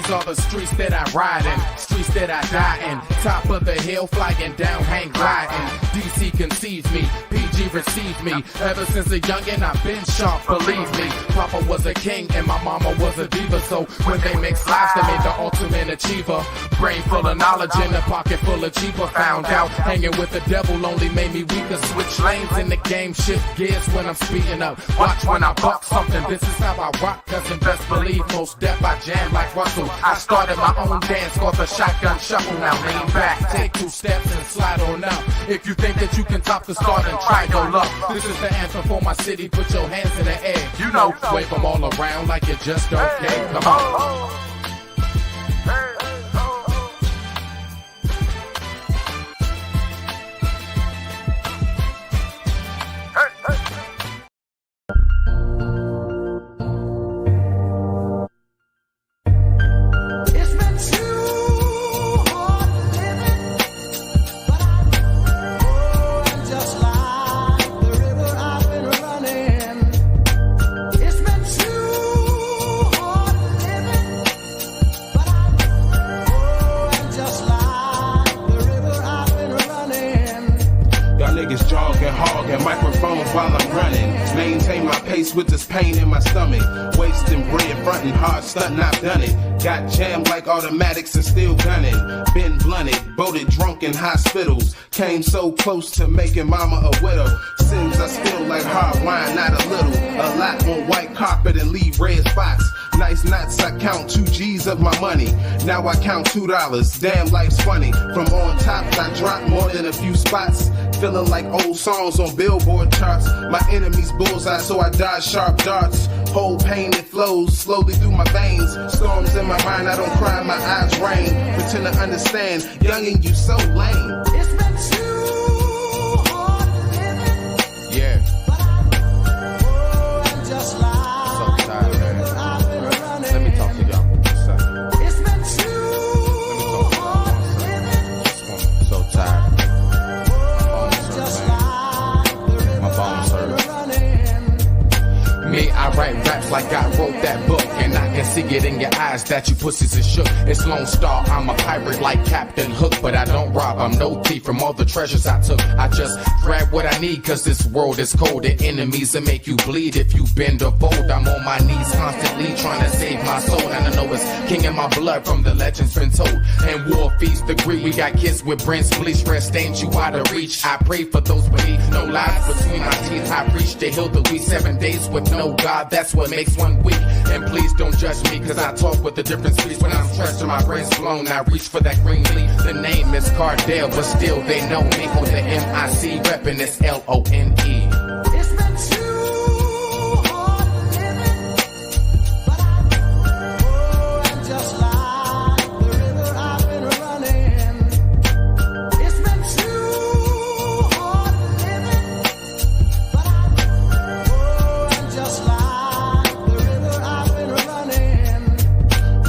These are the streets that I ride in, streets that I die in. Top of the hill, flying down, hang gliding. DC conceives me, PG receives me. Ever since a youngin', I've been sharp, believe me. Papa was a king and my mama was a diva. So when they mix lives, they made the ultimate achiever. Brain full of knowledge in a pocket full of cheaper. Found out hanging with the devil only made me weaker. Switch lanes in the game, shift gears when I'm speeding up. Watch when I buck something, this is how I rock. Cause in best believe, most death I jam like Russell. I started my own dance, called the shotgun shuffle. Now lean back, take 2 steps and slide on up. If you think that you can top the start and try your luck, this is the anthem for my city, put your hands in the air. You know, wave them all around like you just don't care. Come on. With this pain in my stomach, wasting bread, fronting hard, stunting, I've done it. Got jammed like automatics and still gunning. Been blunted, boated drunk in hospitals. Came so close to making mama a widow. Sins I spill like hard wine, not a little. A lot on white carpet and leave red spots. Nice knots, I count 2 G's of my money. Now I count $2. Damn, life's funny. From on top, I dropped more than a few spots. Feeling like old songs on Billboard charts. My enemy's bullseye, so I dodge sharp darts. Whole pain, it flows slowly through my veins. Storms in my mind, I don't cry, my eyes rain. Pretend to understand, youngin', you so lame. It's been too hard living. Yeah. But I'm just like So tired, man. I've been running. Let me talk to y'all for a second. It's been too hard living. So tired. Just like the river bones I've hurt. been running. Me, I write raps like I wrote that book. And I can see it in your eyes that you pussies is shook. It's Lone Star, I'm a pirate like Captain Hook. But I don't rob, I'm no thief from all the treasures I took. I just grab what I need cause this world is cold. The enemies will make you bleed if you bend or fold. I'm on my knees constantly trying to save my soul. And I know it's king in my blood from the legends been told. And war feast the greed. We got kids with brains bleach, red stains you out of reach. I pray for those beneath, no lies between my teeth. I preach to heal the weak, 7 days with no God. That's what makes one weak. And please don't judge me, cause I talk with a different speech. When I'm stressed and my brain's blown, I reach for that green leaf. The name is Cardell, but still they know me. With the M-I-C reppin', it's L-O-N-E. It's been too hard living. But I'm just like the river I've been running. It's been too hard living. But I'm just like the river I've been running.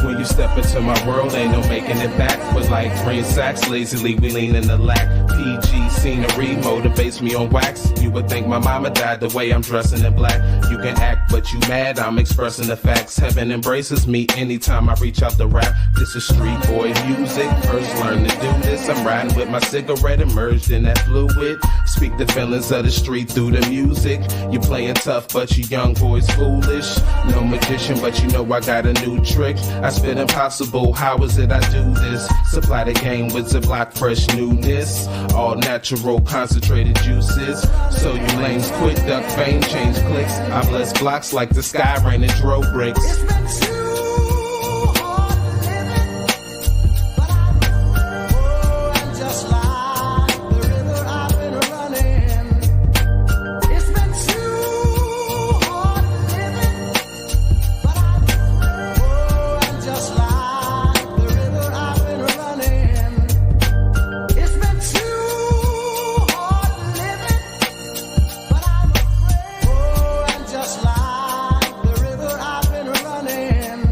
When you step into my world, ain't no making it back. With like green sacks, lazily we lean in the lack. PG scenery motivates me on wax. You would think my mama died the way I'm dressing in black. You can act, but you mad, I'm expressing the facts. Heaven embraces me anytime I reach out to rap. This is street boy music, first learn to do this. I'm riding with my cigarette immersed in that fluid. Speak the feelings of the street through the music. You playing tough, but you young boys foolish. No magician, but you know I got a new trick. I spit impossible, how is it I do this? Supply the game with Ziploc fresh newness. All natural concentrated juices. So you lames quit, duck fame, change clicks. I bless blocks like the sky rain and dro bricks. It's been too hard living. But I'm just like the river I've been running. It's been too hard living. But I'm just like the river I've been running. It's been too hard living. But I'm just like the river I've been running.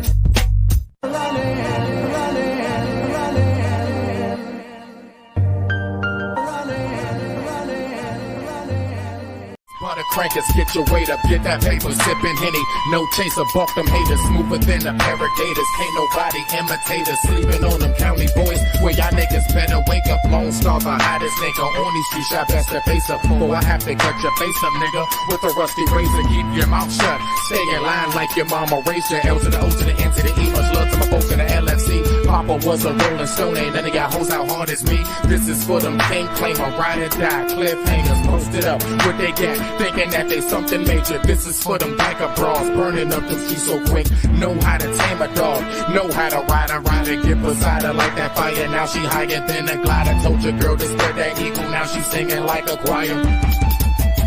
Butter crankers, get your weight up, get that paper, sipping Henny. No chaser, buck them haters, smoother than the paragators. Can't nobody imitate us, sleeping on them county boys. Where y'all niggas better wake up, Lone Star, the hottest nigga on these streets. Y'all best to face up, before I have to cut your face up, nigga. With a rusty razor, keep your mouth shut. Stay in line like your mama raised you. L to the O to the N to the E, much love to my folks in the LFC. Papa was a rolling stone, ain't none of y'all hoes out hard as me. This is for them can't claim a ride or die. Cliffhangers posted up, what they got, thinking that they something major. This is for them biker bras, burning up the streets so quick. Know how to tame a dog, know how to ride a rider, get beside her like that fire. Now she higher than a glider. Told your girl to spread that eagle, now she singing like a choir.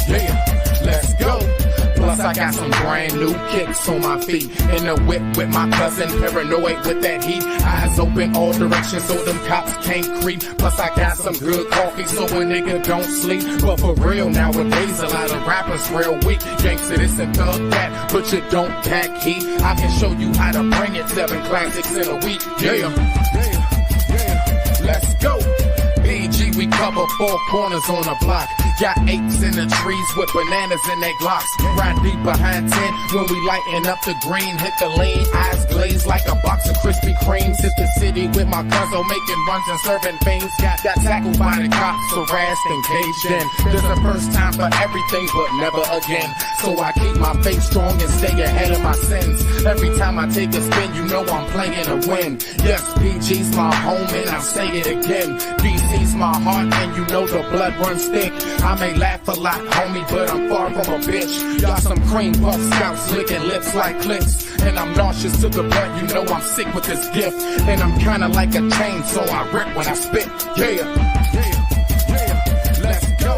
Yeah, let's go. Plus I got some brand new kicks on my feet. In the whip with my cousin, paranoid with that heat. Eyes open all directions so them cops can't creep. Plus I got some good coffee so a nigga don't sleep. But for real nowadays a lot of rappers real weak. Gangsta this and thug that, but you don't pack heat. I can show you how to bring it, 7 classics in a week. Yeah, let's go. BG, we cover 4 corners on a block. Got apes in the trees with bananas in their glocks. Ride deep behind 10 when we lighten up the green. Hit the lean, eyes glazed like a box of Krispy Kremes. Hit the city with my cousin making runs and serving things. Got tackled by the cops, harassed and caged in. There's a first time for everything, but never again. So I keep my faith strong and stay ahead of my sins. Every time I take a spin, you know I'm playing to win. Yes, PG's my home and I'll say it again. DC's my heart and you know the blood runs thick. I may laugh a lot, homie, but I'm far from a bitch. Y'all some cream puff scouts licking lips like clicks. And I'm nauseous to the blood, you know I'm sick with this gift. And I'm kinda like a chain, so I rip when I spit. Let's go.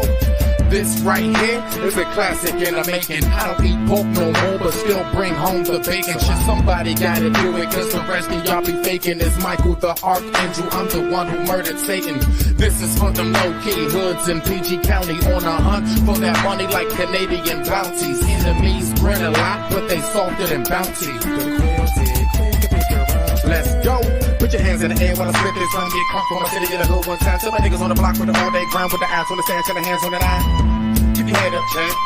This right here is a classic in the making. I don't eat pork no more, but still bring home the bacon. Shit, somebody gotta do it, cause the rest of y'all be faking. It's Michael the Archangel, I'm the one who murdered Satan. This is for them low-key hoods in PG County on a hunt for that money like Canadian bounties. Enemies grin a lot, but they softer than bounty. Let's go. Put your hands in the air while I spit this song. Get crunk on my city, get a hood one time. Tell my niggas on the block with the all day grind with the eyes on the sand, shut the hands on the line. Keep your head up, champ.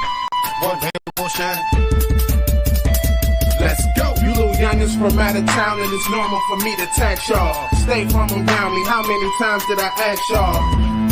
One day will shine. Let's go. You little youngins from out of town, and it's normal for me to tax y'all. Stay from around me. How many times did I ask y'all?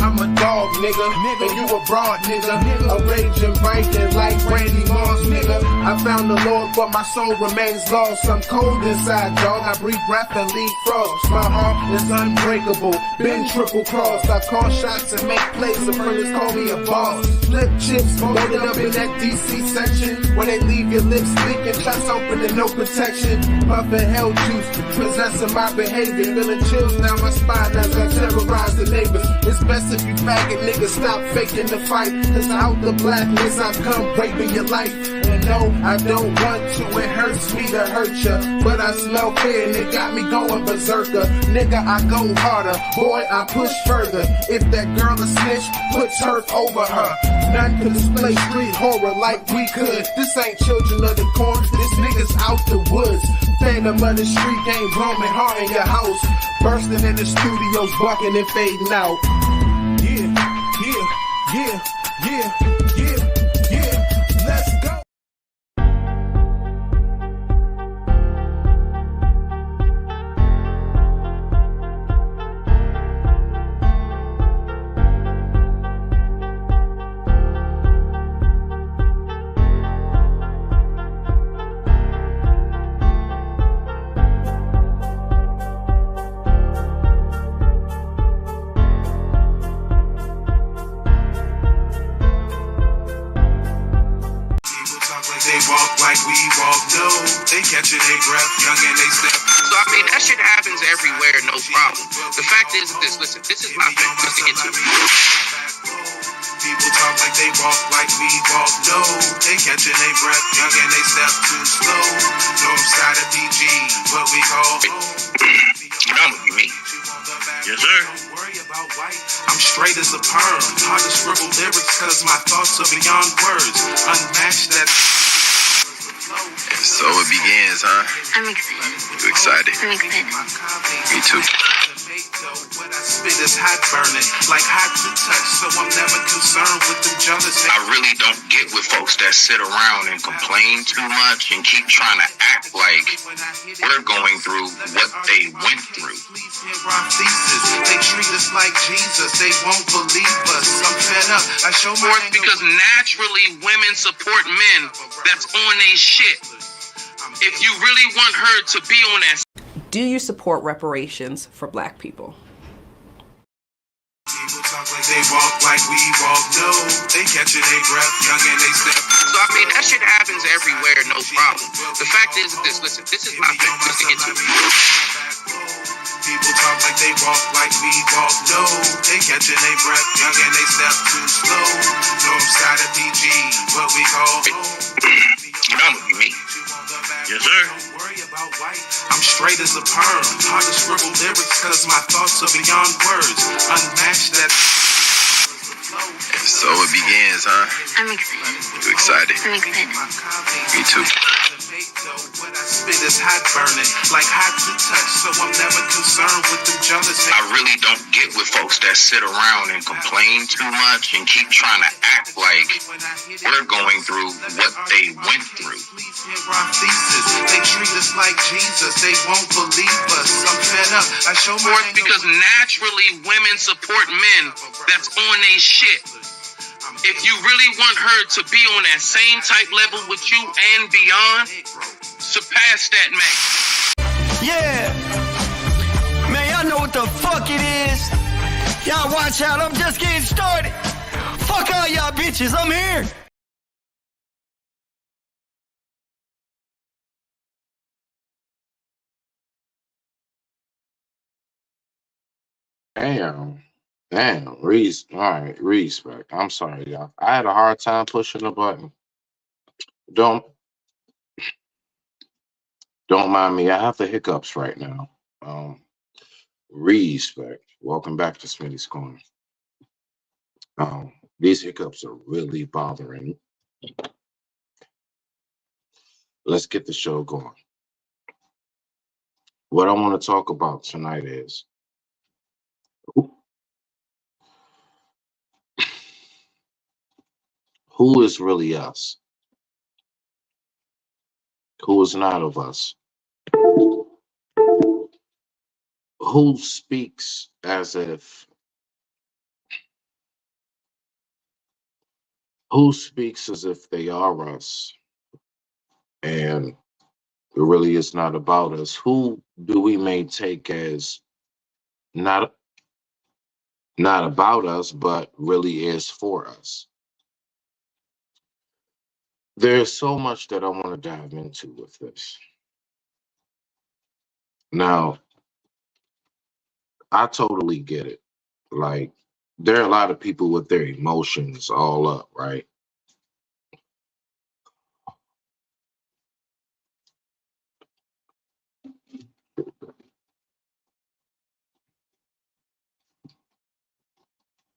I'm a dog, nigga, and you a broad, nigga. A raging Viking like Randy Moss, nigga. I found the Lord, but my soul remains lost. I'm cold inside, dog. I breathe breath and leave frost. My heart is unbreakable, been triple crossed. I call shots and make plays. The friends call me a boss. Flip chips, loaded up in that DC section where they leave your lips leaking, chest open and no protection. Puffin' hell juice, possessing my behavior. Feeling chills down my spine as I terrorize the neighbors. It's best if you faggot niggas stop faking the fight, cause out the blackness I've come raping your life. And no, I don't want to, it hurts me to hurt ya, but I smell fear and it got me going berserker. Nigga, I go harder, boy, I push further. If that girl a snitch, put turf over her. None can display street horror like we could. This ain't children of the corn, this nigga's out the woods. Phantom of the street game roaming hard in your house, bursting in the studios, bucking and fading out. Yeah, let's go. They walk like we walk, no. They catching their breath, young and they step. So I mean, that shit happens everywhere, no problem. The fact is this, listen, this is my thing, just to get to me. People talk like they walk like we walk, no. They catching their breath, young and they step too slow. North side of PG, what we call You know I'm gonna be me. Yes, sir. I'm straight as a perm. Hard to scribble lyrics cause my thoughts are beyond words. Unmatched that. So it begins, huh? I'm excited. You excited? I'm excited. Me too. What I spit is hot burning, like hot to touch, so I'm never concerned with them jealous. I really don't get with folks that sit around and complain too much and keep trying to act like we're going through what they went through. Please hear our thesis. They treat us like Jesus, they won't believe us. I'm fed up. I show my Fourth, because naturally women support men that's on their shit. If you really want her to be on that. Do you support reparations for Black people? People talk like they walk like we walk. No, they catching their breath, young and they step. So I mean, that shit happens everywhere, no problem. The fact is this, listen, this is my thing, just to get to it. People talk like they walk like we walk. No, they catching their breath, young and they step too slow. North side of PG, what we call home. You know what you mean. Yes, sir. Don't worry about white. I'm straight as a perm. Hard to scribble lyrics cause my thoughts are beyond words. Unmatched that. So it begins, huh? I'm excited. You excited? I'm excited. Me too. What I spit is hot burning, like hot to touch, so I'm never concerned with them jealous. I really don't get with folks that sit around and complain too much and keep trying to act like we're going through what they went through. Please hear our thesis. They treat us like Jesus, they won't believe us. I'm fed up. I show my Fourth, because naturally women support men that's on their shit. If you really want her to be on that same type level with you and beyond, surpass that, man. Yeah. Man, y'all know what the fuck it is. Y'all watch out, I'm just getting started. Fuck all y'all bitches, I'm here. Damn, respect. I'm sorry, y'all. I had a hard time pushing the button. Don't mind me. I have the hiccups right now. Respect. Welcome back to Smitty's Corner. These hiccups are really bothering me. Let's get the show going. What I want to talk about tonight is who is really us? Who is not of us? Who speaks as if they are us and it really is not about us? Who do we may take as not about us, but really is for us? There's so much that I want to dive into with this. Now, I totally get it. Like, there are a lot of people with their emotions all up, right?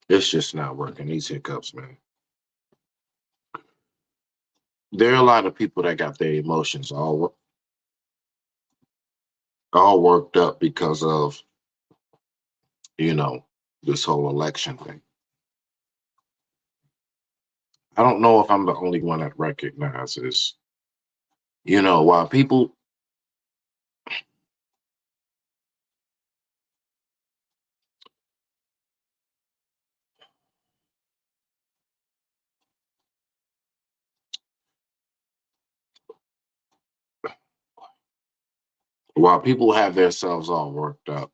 It's just not working. These hiccups, man. There are a lot of people that got their emotions all worked up because of, this whole election thing. I don't know if I'm the only one that recognizes, while people have themselves all worked up,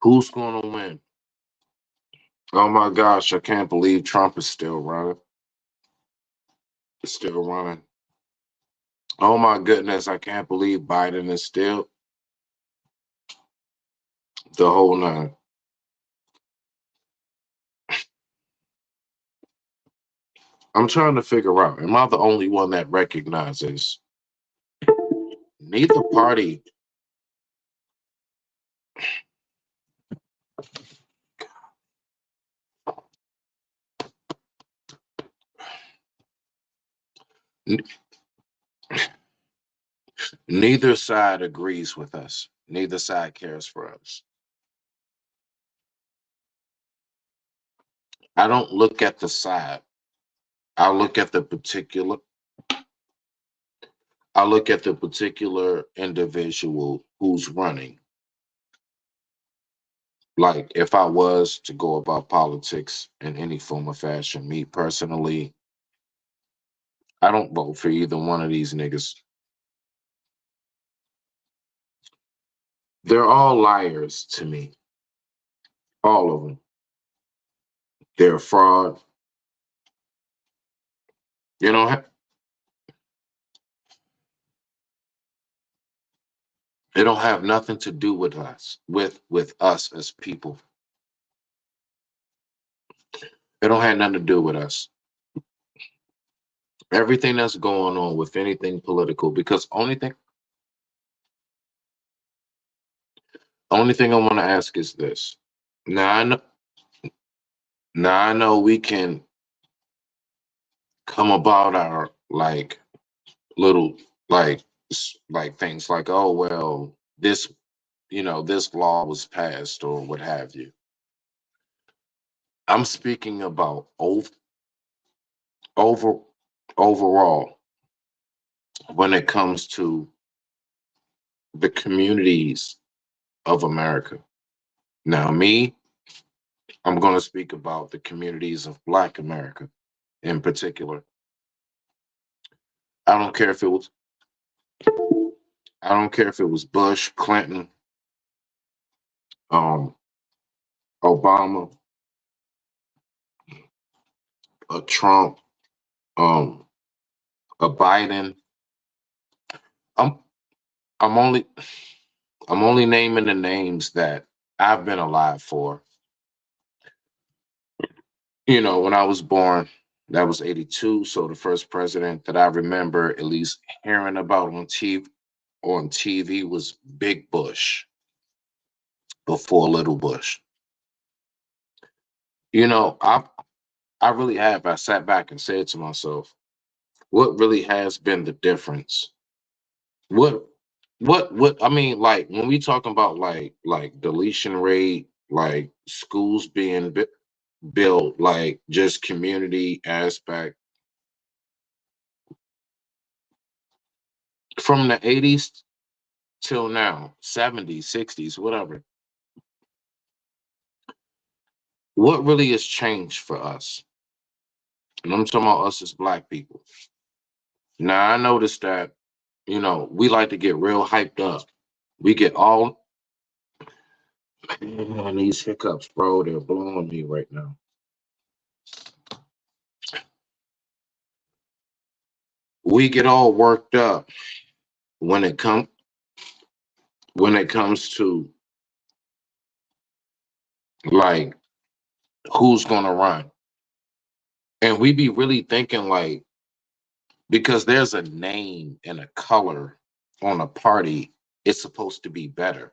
who's going to win? Oh my gosh, I can't believe Trump is still running. Oh my goodness, I can't believe Biden is still the whole nine. I'm trying to figure out, am I the only one that recognizes neither party neither side agrees with us? Neither side cares for us. I don't look at the side. I look at the particular. I look at the particular individual who's running. Like if I was to go about politics in any form or fashion, me personally, I don't vote for either one of these niggas. They're all liars to me. All of them. They're a fraud. You know, it don't have nothing to do with us, with us as people. It don't have nothing to do with us. Everything that's going on with anything political, because only thing I want to ask is this. Now I know, now I know we can come about our like little like like things like, oh well, this this law was passed or what have you. I'm speaking about over overall when it comes to the communities of America. Now me, I'm going to speak about the communities of Black America in particular. I don't care if it was I don't care if it was Bush, Clinton, um, Obama, a Trump, um, a Biden. I'm I'm only I'm only naming the names that I've been alive for. You know, when I was born, that was 82. So the first president that I remember at least hearing about on TV was Big Bush before Little Bush. You know, I really have. I sat back and said to myself, what really has been the difference? What what I mean, like when we talking about like deletion rate, like schools being built, like just community aspect from the 80s till now, 70s, 60s, whatever. What really has changed for us? And I'm talking about us as Black people. Now I noticed that, we like to get real hyped up. We get all man, these hiccups, bro, they're blowing me right now. We get all worked up when it comes to like who's gonna run. And we be really thinking like because there's a name and a color on a party, it's supposed to be better.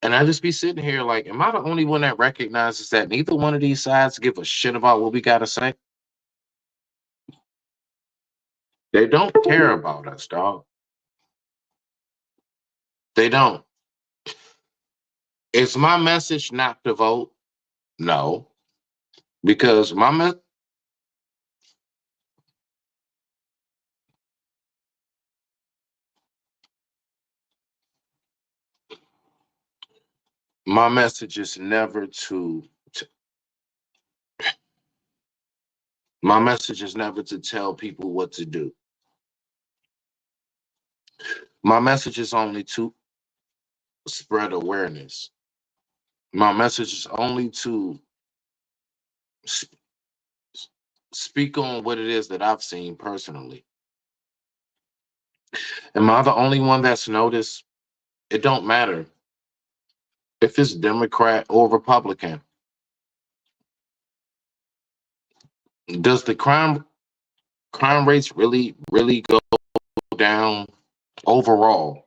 And I just be sitting here like, am I the only one that recognizes that neither one of these sides give a shit about what we gotta say? They don't care about us, dog. They don't. Is my message not to vote? No, because my message is never to my message is never to tell people what to do. My message is only to spread awareness. My message is only to s- speak on what it is that I've seen personally. Am I the only one that's noticed? It don't matter if it's Democrat or Republican. Does the crime rates really go down overall?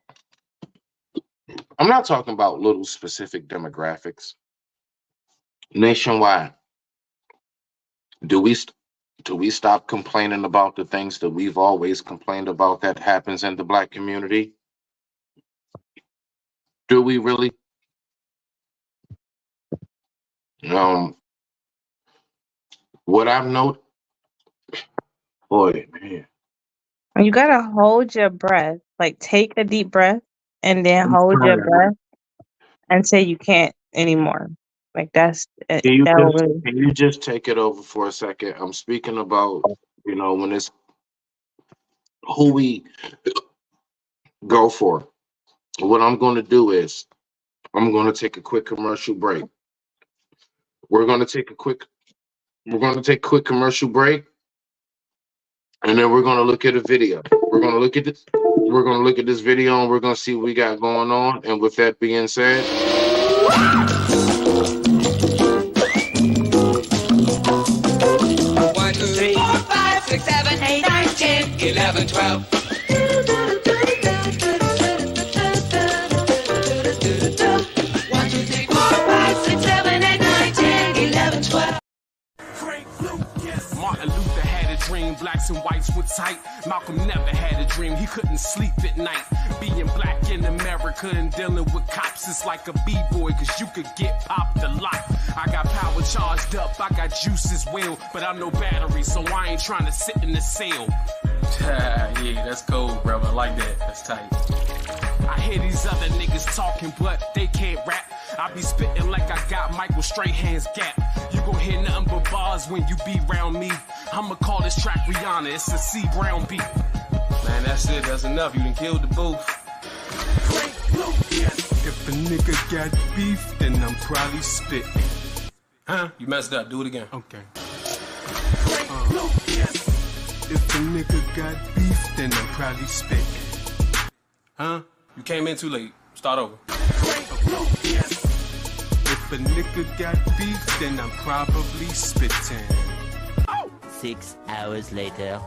I'm not talking about little specific demographics. Nationwide, do we st- do we stop complaining about the things that we've always complained about that happens in the Black community? Do we really? Um, what I've noticed, boy, man. You gotta hold your breath. Like take a deep breath and then I'm hold your trying. breath and say you can't anymore. Like that's it. Can you That will just really. can you just take it over for a second? I'm speaking about, when it's who we go for. What I'm going to do is I'm going to take a quick commercial break. We're going to take a quick we're going to take a quick commercial break, and then we're going to look at a video. We're going to look at this. We're going to look at this video, and we're going to see what we got going on. And with that being said, 1, 2, 3, 4, 5, 6, 7, 8, 9, 10, 11, 12. 1, 2, 3, 4, 5, 6, 7, 8, 9, 10, 11, 12. Martin Luther had a dream, blacks and whites were tight. Malcolm never had a dream, he couldn't sleep at night. Being black in America and dealing with cops is like a b-boy, cause you could get popped a lot. I got power charged up, I got juice as well, but I'm no battery, so I ain't trying to sit in the cell. Yeah, that's cold, bro. I like that. That's tight. I hear these other niggas talking, but they can't rap. I be spitting like I got Michael Strahan's gap. You gon' hear nothing but bars when you be round me. I'ma call this track Rihanna, it's a C Brown beat. Man, that's it. That's enough. You done killed the booth. If a nigga got beef, then I'm probably spitting. Huh? You messed up. Do it again. Okay. If a nigga got beef, then I'm probably spitting. Huh? You came in too late. Start over. If a nigga got beef, then I'm probably spitting. 6 hours later.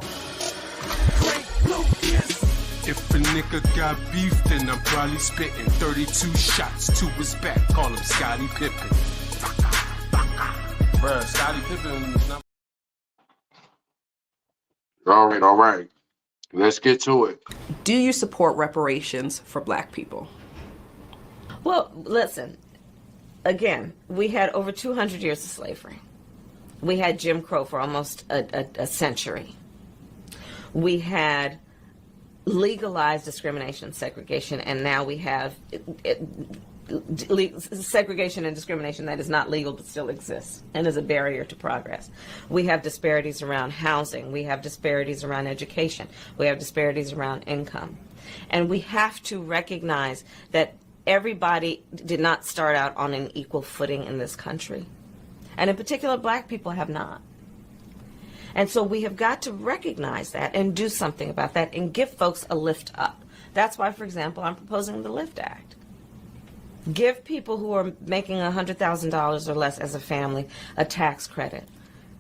If a nigga got beef, then I'm probably spitting 32 shots to his back. Call him Scottie Pippen. Bruh, Scottie Pippen is not. all right. Let's get to it. Do you support reparations for black people? Well, listen, again, we had over 200 years of slavery. We had Jim Crow for almost a century. We had legalized discrimination and segregation, and now we have segregation and discrimination that is not legal but still exists and is a barrier to progress. We have disparities around housing. We have disparities around education. We have disparities around income. And we have to recognize that everybody did not start out on an equal footing in this country. And in particular, black people have not. And so we have got to recognize that and do something about that and give folks a lift up. That's why, for example, I'm proposing the LIFT Act. Give people who are making $100,000 or less as a family a tax credit,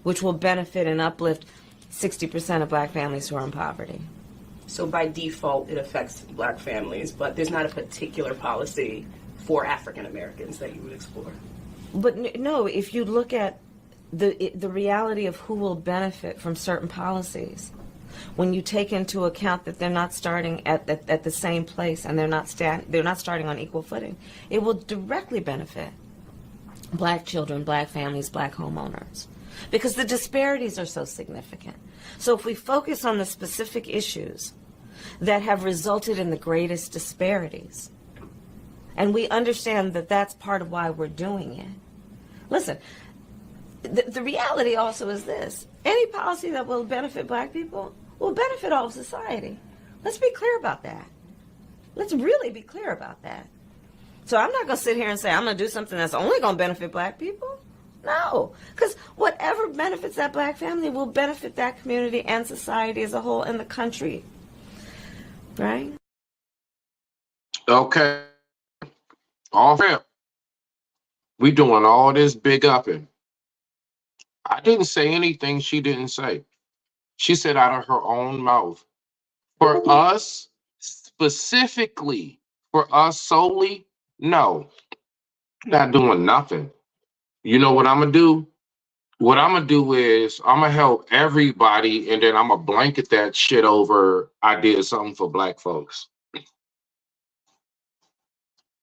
which will benefit and uplift 60% of black families who are in poverty. So by default, it affects black families, but there's not a particular policy for African Americans that you would explore. But no, if you look at the reality of who will benefit from certain policies, when you take into account that they're not starting at the same place and they're not starting on equal footing, it will directly benefit black children, black families, black homeowners, because the disparities are so significant. So if we focus on the specific issues that have resulted in the greatest disparities, and we understand that that's part of why we're doing it. Listen, the reality also is this: any policy that will benefit black people will benefit all of society. Let's be clear about that. Let's really be clear about that. So I'm not going to sit here and say I'm going to do something that's only going to benefit black people. No, because whatever benefits that black family will benefit that community and society as a whole in the country. Right? Okay. All fair. We doing all this big upping. I didn't say anything she didn't say. She said out of her own mouth. For us, specifically, for us solely, no. Not doing nothing. You know what I'm going to do? What I'm going to do is I'm going to help everybody, and then I'm going to blanket that shit over I did something for black folks.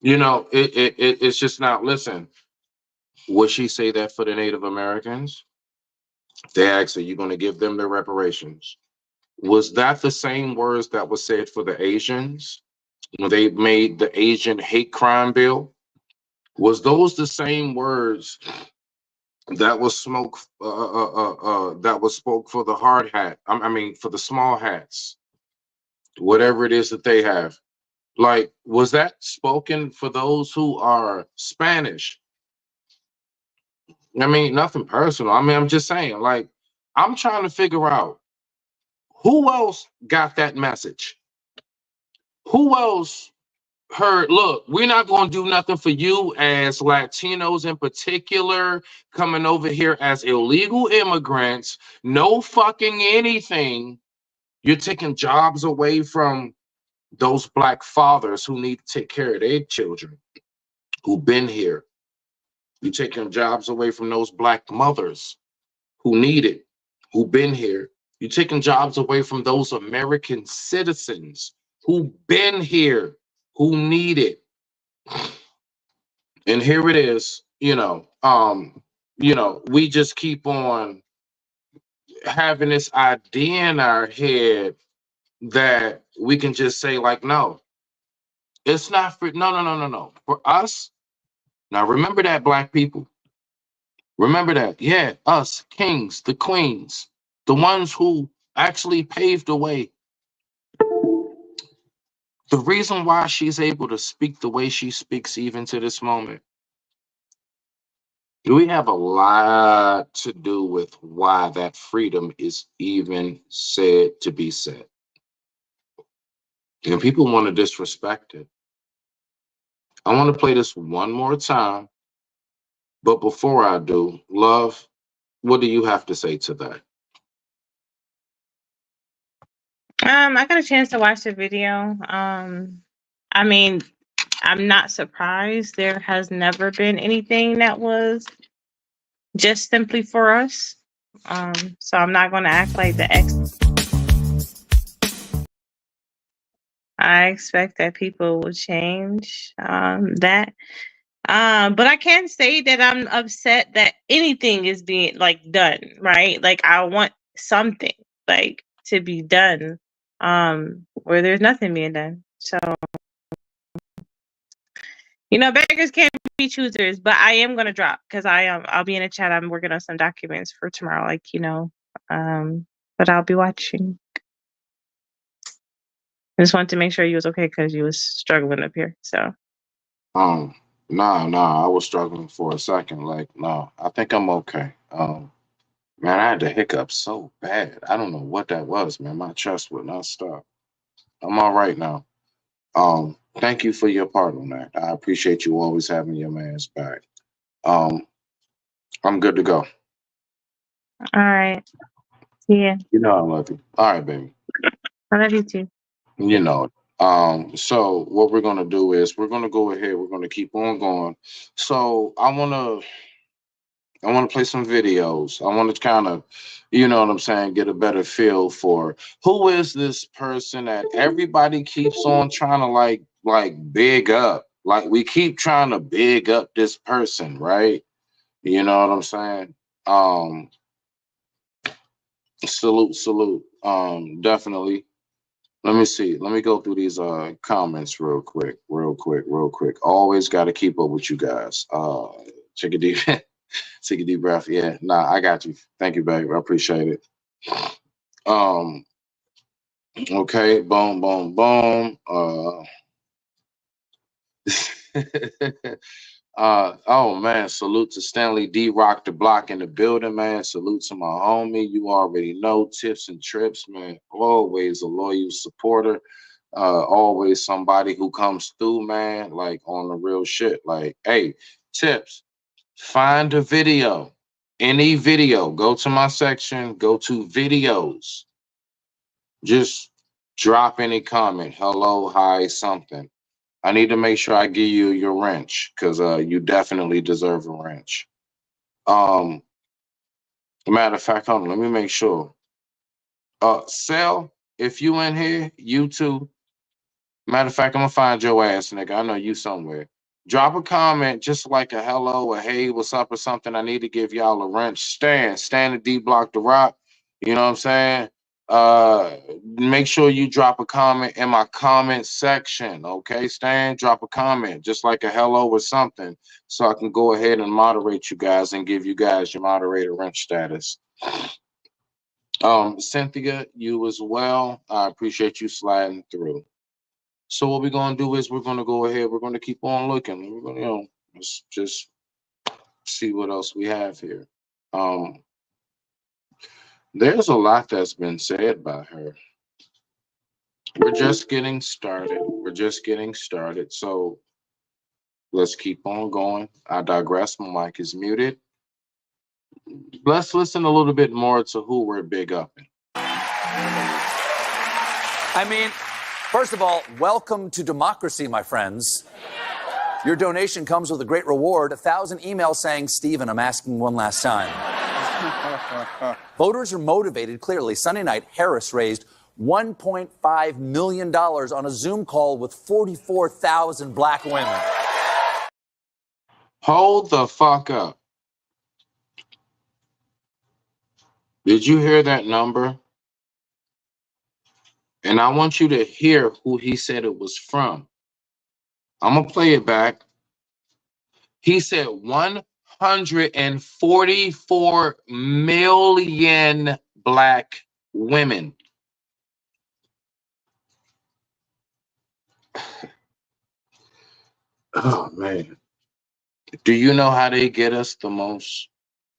It's just not. Listen, would she say that for the Native Americans? They asked, "Are you going to give them their reparations?" Was that the same words that was said for the Asians when they made the Asian hate crime bill? Was those the same words that was that was spoke for the hard hat? I mean, for the small hats, whatever it is that they have. Like, was that spoken for those who are Spanish? I mean, nothing personal. I mean, I'm just saying, like, I'm trying to figure out who else got that message. Who else heard, look, we're not going to do nothing for you as Latinos in particular coming over here as illegal immigrants. No fucking anything. You're taking jobs away from those black fathers who need to take care of their children who've been here. You're taking jobs away from those black mothers who need it, who've been here. You're taking jobs away from those American citizens who've been here, who need it. And here it is, we just keep on having this idea in our head that we can just say, like, no, it's not for no. For us, now remember that, black people. Remember that. Yeah, us, kings, the queens, the ones who actually paved the way. The reason why she's able to speak the way she speaks even to this moment, we have a lot to do with why that freedom is even said to be said. And people want to disrespect it. I want to play this one more time. But before I do, love, what do you have to say to that? I got a chance to watch the video. I mean, I'm not surprised. There has never been anything that was just simply for us. So I'm not going to act like the ex. I expect that people will change that. But I can't say that I'm upset that anything is being like done, right? Like I want something like to be done where there's nothing being done. So beggars can't be choosers, but I am gonna drop because I'll be in a chat. I'm working on some documents for tomorrow, but I'll be watching. I just wanted to make sure you was okay because you was struggling up here. So Nah, I was struggling for a second. Like, no, I think I'm okay. Man, I had the hiccup so bad. I don't know what that was, man. My chest would not stop. I'm all right now. Thank you for your part on that. I appreciate you always having your man's back. Um, I'm good to go. all right, yeah, You know I love you. All right, baby. I love you too. You know it. So what we're gonna do is we're gonna go ahead, we're gonna keep on going. So I wanna play some videos. I want to kind of, you know what I'm saying, get a better feel for who is this person that everybody keeps on trying to like big up. Like we keep trying to big up this person, right? You know what I'm saying? Um, salute. Definitely. Let me see. Let me go through these comments real quick. Always got to keep up with you guys. Take a deep take a deep breath. Yeah, nah, I got you. Thank you, babe. I appreciate it. Um, okay, boom. Oh man, salute to Stanley D Rock the Block in the building, man. Salute to my homie. You already know tips and trips, man. Always a loyal supporter. Always somebody who comes through, man, like on the real shit. Like, hey, tips, find a video, any video, go to my section, go to videos, just drop any comment, hello, hi, something. I need to make sure I give you your wrench because you definitely deserve a wrench. Um, Matter of fact, hold on, let me make sure. Sel, if you in here, you too. Matter of fact, I'm gonna find your ass, nigga. I know you somewhere. Drop a comment, just like a hello, a hey, what's up, or something. I need to give y'all a wrench. Stand the D block the rock. You know what I'm saying? Make sure you drop a comment in my comment section. Okay, Stan, drop a comment, just like a hello or something, so I can go ahead and moderate you guys and give you guys your moderator wrench status. Cynthia, you as well. I appreciate you sliding through. So what we're gonna do is we're gonna go ahead. We're gonna keep on looking. We're gonna, let's just see what else we have here. Um, there's a lot that's been said by her. We're just getting started. We're just getting started. So let's keep on going. I digress. My mic is muted. Let's listen a little bit more to who we're big upping. I mean, first of all, welcome to democracy, my friends. Your donation comes with a great reward, 1,000 emails saying, Stephen, I'm asking one last time. Voters are motivated, clearly. Sunday night, Harris raised $1.5 million on a Zoom call with 44,000 black women. Hold the fuck up. Did you hear that number? And I want you to hear who he said it was from. I'm going to play it back. He said 144 million black women. Oh, man. Do you know how they get us the most?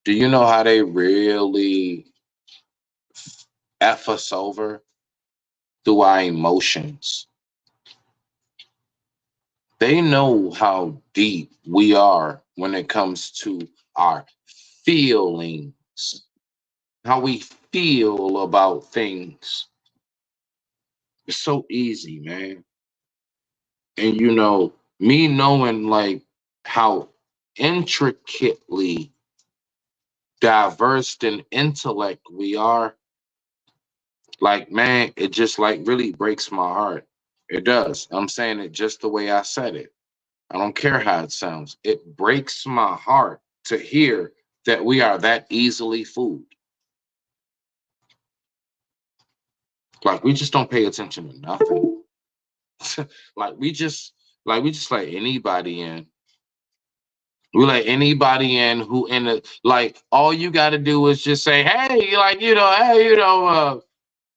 Do you know how they really F us over? Through our emotions. They know how deep we are when it comes to our feelings, how we feel about things. It's so easy, man. And you know, me knowing like how intricately diverse in intellect we are, like, man, it just like really breaks my heart. It does. I'm saying it just the way I said it. I don't care how it sounds. It breaks my heart to hear that we are that easily fooled. Like we just don't pay attention to nothing. like we just let anybody in. We let anybody in who in the like all you gotta do is just say, hey, like,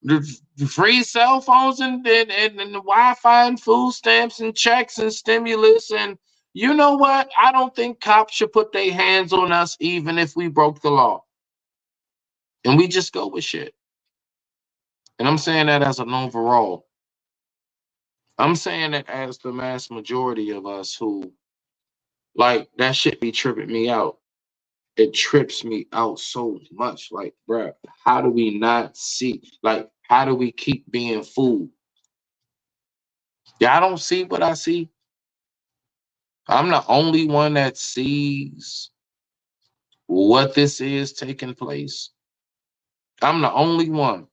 the free cell phones and the Wi-Fi and food stamps and checks and stimulus. And you know what? I don't think cops should put their hands on us even if we broke the law. And we just go with shit. And I'm saying that as an overall. I'm saying that as the mass majority of us who, like, that shit be tripping me out. It trips me out so much. Like, bruh, how do we not see? Like, how do we keep being fooled? Y'all don't see what I see. I'm the only one that sees what this is taking place. I'm the only one.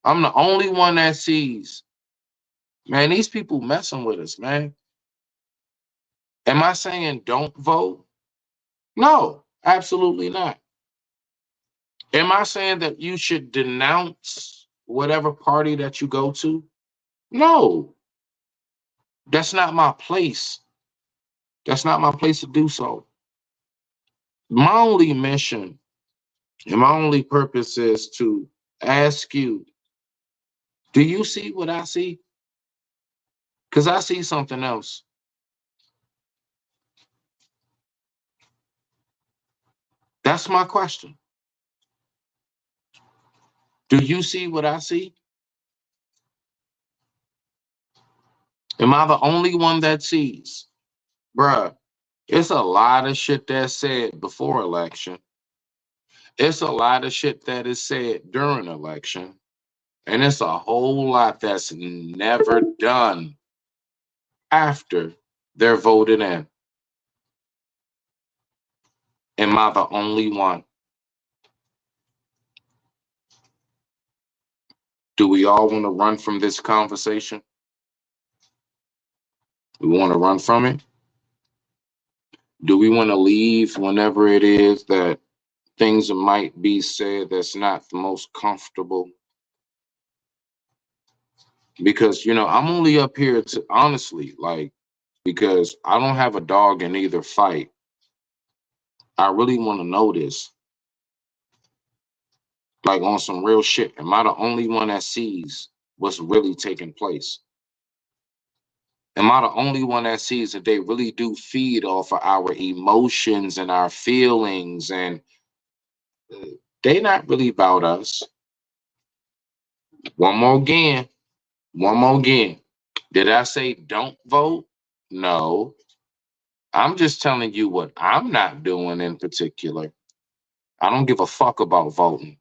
I'm the only one that sees. Man, these people messing with us, man. Am I saying don't vote? No, absolutely not. Am I saying that you should denounce whatever party that you go to? No. That's not my place. That's not my place to do so. My only mission and my only purpose is to ask you, do you see what I see? Because I see something else. That's my question. Do you see what I see? Am I the only one that sees? Bruh, it's a lot of shit that's said before election. It's a lot of shit that is said during election. And it's a whole lot that's never done after they're voted in. Am I the only one? Do we all want to run from this conversation? We want to run from it? Do we want to leave whenever it is that things might be said that's not the most comfortable? Because, I'm only up here to honestly, like, because I don't have a dog in either fight. I really want to know this, like on some real shit. Am I the only one that sees what's really taking place? Am I the only one that sees that they really do feed off of our emotions and our feelings, and they not really about us? One more again. One more again. Did I say don't vote? No. I'm just telling you what I'm not doing in particular. I don't give a fuck about voting.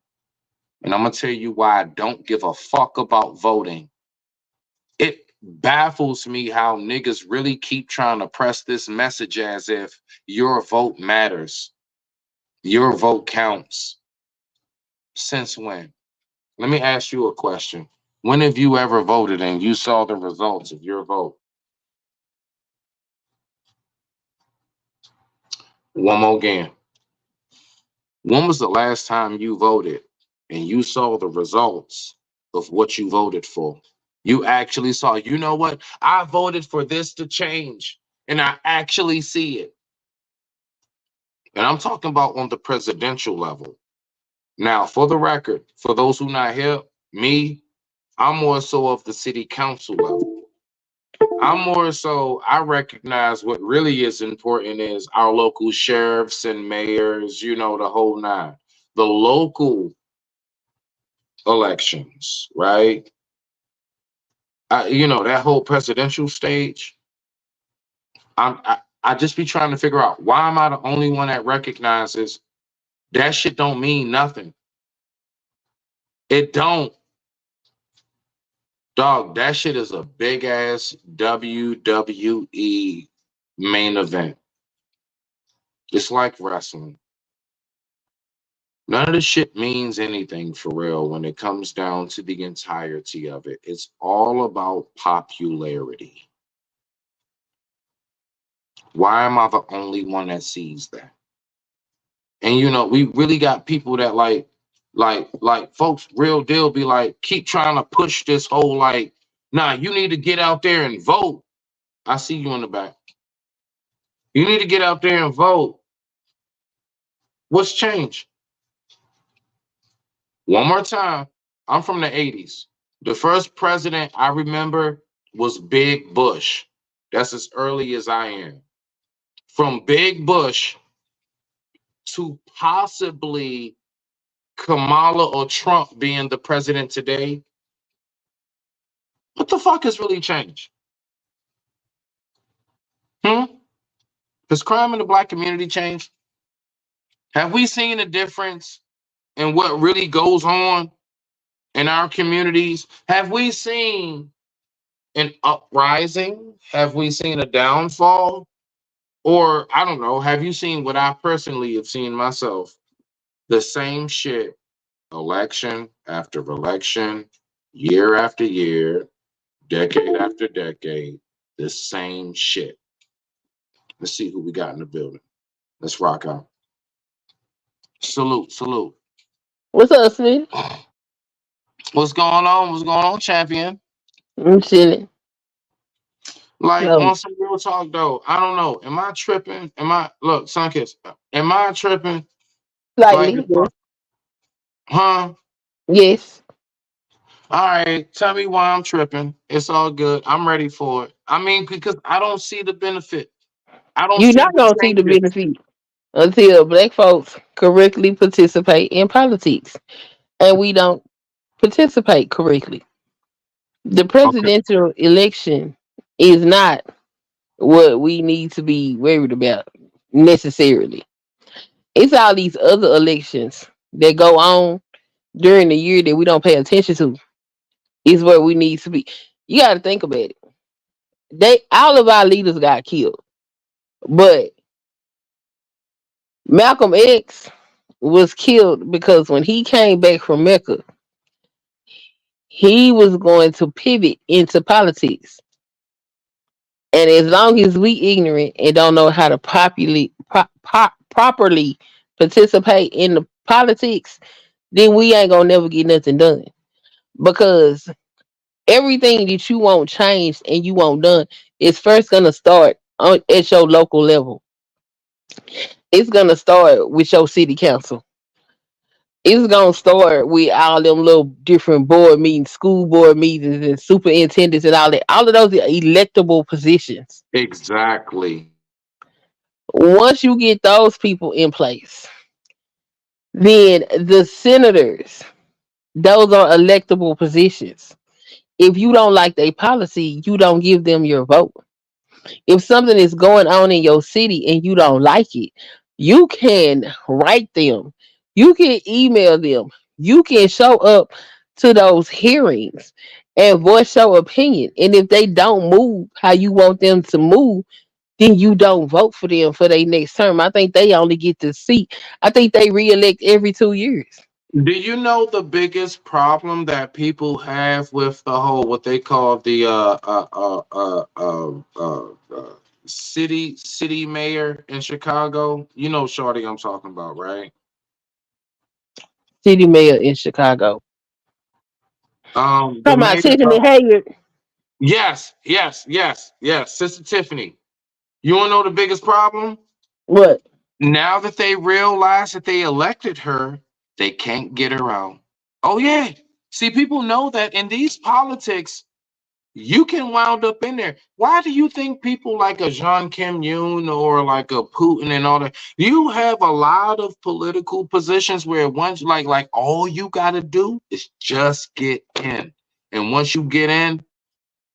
And I'm going to tell you why I don't give a fuck about voting. It baffles me how niggas really keep trying to press this message as if your vote matters. Your vote counts. Since when? Let me ask you a question. When have you ever voted and you saw the results of your vote? One more again. When was the last time you voted and you saw the results of what you voted for? You actually saw, you know what? I voted for this to change, and I actually see it. And I'm talking about on the presidential level. Now, for the record, for those who not here, me, I'm more so of the city council level. I'm more so, I recognize what really is important is our local sheriffs and mayors, the whole nine. The local elections, right? That whole presidential stage. I just be trying to figure out, why am I the only one that recognizes that shit don't mean nothing? It don't. Dog, that shit is a big ass WWE main event. It's like wrestling. None of this shit means anything for real when it comes down to the entirety of it. It's all about popularity. Why am I the only one that sees that? And we really got people that like folks, real deal, be like, keep trying to push this whole like, nah, you need to get out there and vote. I see you in the back. You need to get out there and vote. What's changed? One more time. I'm from the 80s. The first president I remember was Big Bush. That's as early as I am. From Big Bush to possibly Kamala or Trump being the president today, what the fuck has really changed? Has crime in the black community changed? Have we seen a difference in what really goes on in our communities? Have we seen an uprising? Have we seen a downfall? Or I don't know, have you seen what I personally have seen myself? The same shit, election after election, year after year, decade after decade, the same shit. Let's see who we got in the building. Let's rock out. Salute, salute. What's up, Smith? What's going on? What's going on, champion? I'm chilling. Like, No, on some real talk though, I don't know. Am I tripping? Look, Sunkiss, am I tripping? Like, slightly. Yes. huh? Yes. All right, tell me why I'm tripping. It's all good. I'm ready for it. I mean, because I don't see the benefit. I don't You're see not the gonna see the changes. benefit until black folks correctly participate in politics, and we don't participate correctly. The Okay. presidential election is not what we need to be worried about necessarily. It's all these other elections that go on during the year that we don't pay attention to. Is where we need to be. You got to think about it. They all of our leaders got killed, but Malcolm X was killed because when he came back from Mecca, he was going to pivot into politics. And as long as we ignorant and don't know how to properly participate in the politics, then we ain't gonna never get nothing done. Because everything that you want changed and you want done is first gonna start at your local level. It's gonna start with your city council. It's gonna start with all them little different board meetings, school board meetings, and superintendents and all that. All of those are electable positions. Exactly. Once you get those people in place, then the senators, those are electable positions. If you don't like their policy, you don't give them your vote. If something is going on in your city and you don't like it, you can write them, you can email them, you can show up to those hearings and voice your opinion. And if they don't move how you want them to move, then you don't vote for them for their next term. I think they only get to seat. I think they reelect every 2 years. Do you know the biggest problem that people have with the whole what they call the city mayor in Chicago? You know, Shorty, I'm talking about, right? City mayor in Chicago. The Talking about mayor. Tiffany Hayard. Yes, Sister Tiffany. You want to know the biggest problem? What? Now that they realize that they elected her, they can't get her out. Oh yeah. See, people know that in these politics, you can wound up in there. Why do you think people like a Jean Kim Yoon or like a Putin and all that? You have a lot of political positions where once like all you gotta do is just get in. And once you get in,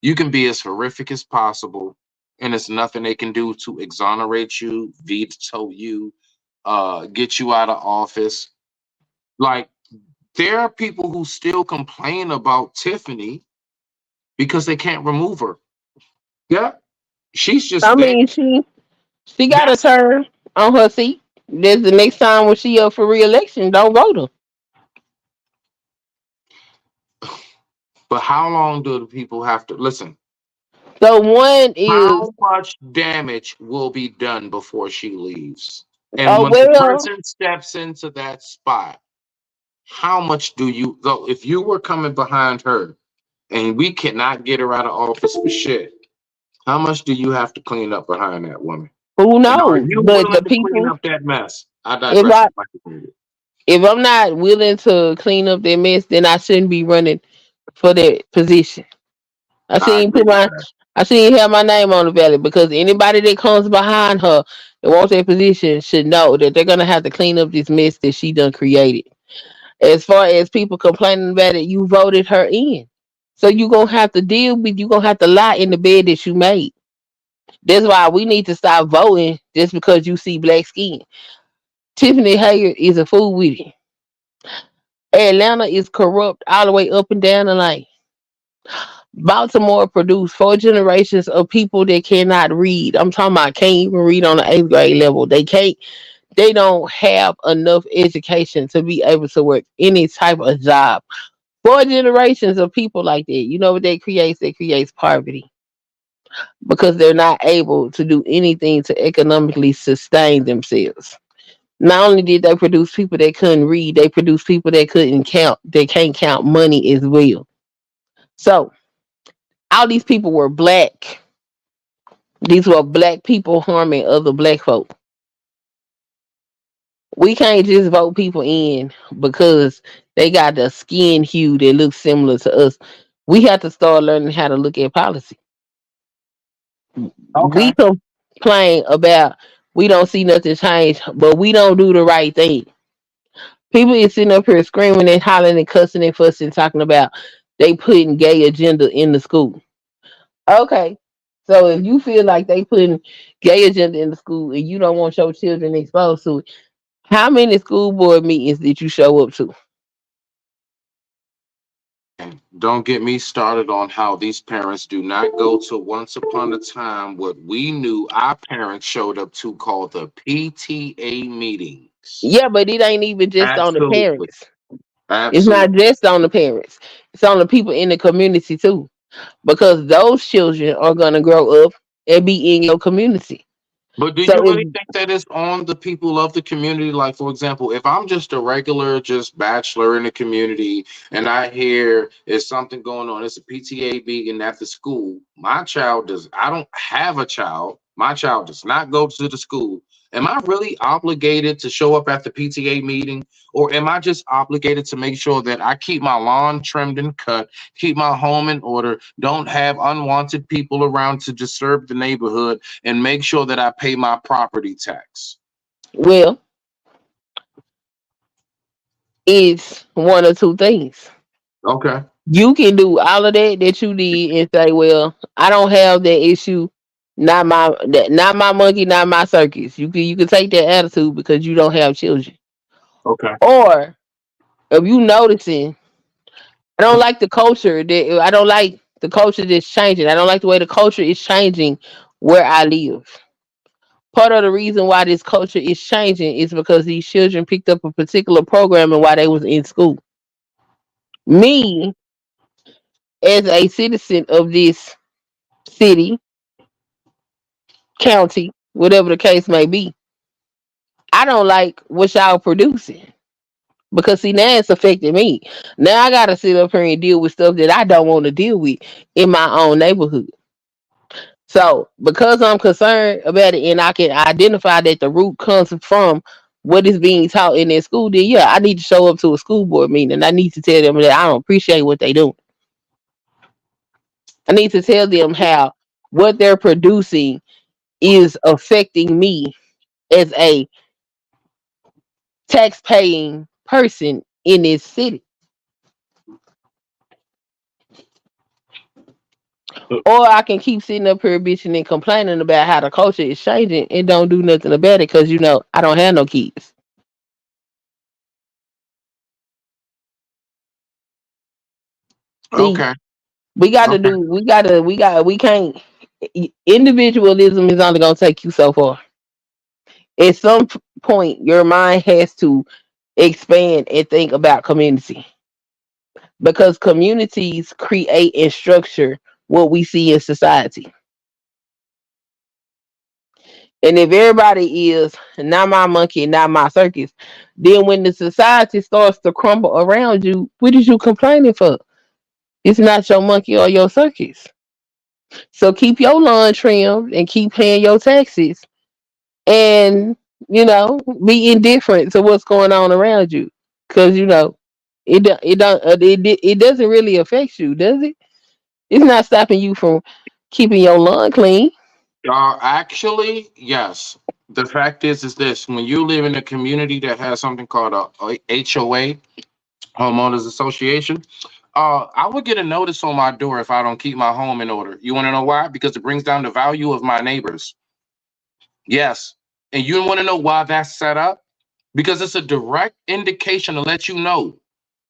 you can be as horrific as possible. And it's nothing they can do to exonerate you, veto you, get you out of office. Like there are people who still complain about Tiffany because they can't remove her. Yeah, she's I just there. mean, she got a That's turn on her seat. There's the next time when she up for re-election, don't vote her. but how long do the people have to listen? So one is, How much damage will be done before she leaves? And oh once the well, person steps into that spot, how much do you go? If you were coming behind her and we cannot get her out of office for shit, how much do you have to clean up behind that woman? who And are knows? you But the willing to clean people, up that mess? I if digress. I if I'm not willing to clean up that mess, then I shouldn't be running for that position. I I shouldn't agree put with my, that. I shouldn't have my name on the ballot because anybody that comes behind her that wants that position should know that they're gonna have to clean up this mess that she done created. As far as people complaining about it, you voted her in. So you gonna have to lie in the bed that you made. That's why we need to stop voting just because you see black skin. Tiffany Hayard is a fool with it. Atlanta is corrupt all the way up and down the line. Baltimore produced four generations of people that cannot read. I'm talking about can't even read on the eighth grade level. They don't have enough education to be able to work any type of job. Four generations of people like that. You know what that creates? That creates poverty because they're not able to do anything to economically sustain themselves. Not only did they produce people that couldn't read, they produced people that couldn't count, they can't count money as well. So all these people were black. These were black people harming other black folk. We can't just vote people in because they got the skin hue that looks similar to us. We have to start learning how to look at policy. We Okay. complain about we don't see nothing change, but we don't do the right thing. People is sitting up here screaming and hollering and cussing and fussing, talking about they putting gay agenda in the school. Okay, so if you feel like they putting gay agenda in the school and you don't want your children exposed to it, how many school board meetings did you show up to? Don't get me started on how these parents do not go to once upon a time what we knew our parents showed up to called the PTA meetings. Yeah, but it ain't even just on the Absolutely. parents. It's not Absolutely. just on the parents. It's on the people in the community too, because those children are gonna grow up and be in your community. But do So you if really think that it's on the people of the community? Like, for example, if I'm just a regular, just bachelor in the community, and I hear there's something going on, it's a PTA meeting at the school. I don't have a child. My child does not go to the school. Am I really obligated to show up at the PTA meeting? Or am I just obligated to make sure that I keep my lawn trimmed and cut, keep my home in order, don't have unwanted people around to disturb the neighborhood, and make sure that I pay my property tax? well, it's one or two things. Okay. You can do all of that you did and say, "Well, I don't have that issue. Not my monkey, not my circus." You can take that attitude because you don't have children. Okay. Or if you noticing, I don't like the culture that's changing. I don't like the way the culture is changing where I live. Part of the reason why this culture is changing is because these children picked up a particular programming while they was in school. Me, as a citizen of this city, county, whatever the case may be, I don't like what y'all producing. Because see, now it's affecting me. Now I gotta sit up here and deal with stuff that I don't want to deal with in my own neighborhood. So because I'm concerned about it and I can identify that the root comes from what is being taught in their school, then yeah, I need to show up to a school board meeting and I need to tell them that I don't appreciate what they do. I need to tell them how what they're producing is affecting me as a tax paying person in this city. Or I can keep sitting up here bitching and complaining about how the culture is changing and don't do nothing about it because I don't have no kids. See, Okay. we got to Okay. do. We can't. Individualism is only gonna take you so far. At some point, your mind has to expand and think about community because communities create and structure what we see in society. And if everybody is not my monkey, not my circus, then when the society starts to crumble around you, what is you complaining for? It's not your monkey or your circus. So keep your lawn trimmed and keep paying your taxes and, be indifferent to what's going on around you. Because, it doesn't really affect you, does it? It's not stopping you from keeping your lawn clean. Actually, yes. The fact is this: when you live in a community that has something called a HOA, homeowners association, I would get a notice on my door if I don't keep my home in order. You want to know why? Because it brings down the value of my neighbors. Yes. And you want to know why that's set up? Because it's a direct indication to let you know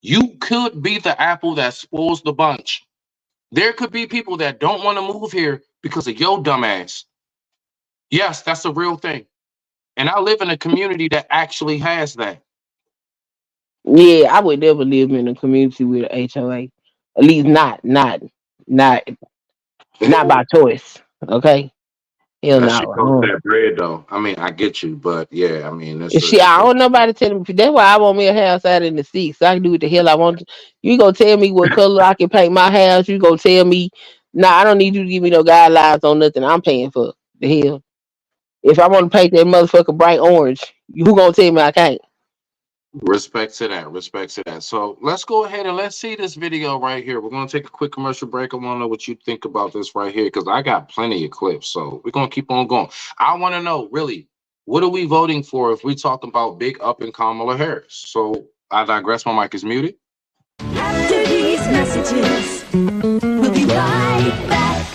you could be the apple that spoils the bunch. There could be people that don't want to move here because of your dumbass. Yes, that's a real thing. And I live in a community that actually has that. Yeah, I would never live in a community with a HOA. At least not, not by choice. Okay. Hell That shit costs no. that bread though. I mean, I get you, but yeah, I mean, Shit, I don't nobody tell me. That's why I want me a house out in the sticks. So I can do what the hell I want. You gonna tell me what color I can paint my house? You gonna tell me? Nah, I don't need you to give me no guidelines on nothing. I'm paying for the hell. If I want to paint that motherfucker bright orange, who gonna tell me I can't? respect to that. Respect to that. So let's go ahead and let's see this video right here. We're gonna take a quick commercial break. I want to know what you think about this right here because I got plenty of clips. So we're gonna keep on going. I want to know really what are we voting for if we talk about big up and Kamala Harris. So I digress. My mic is muted. After these messages, we'll be right back.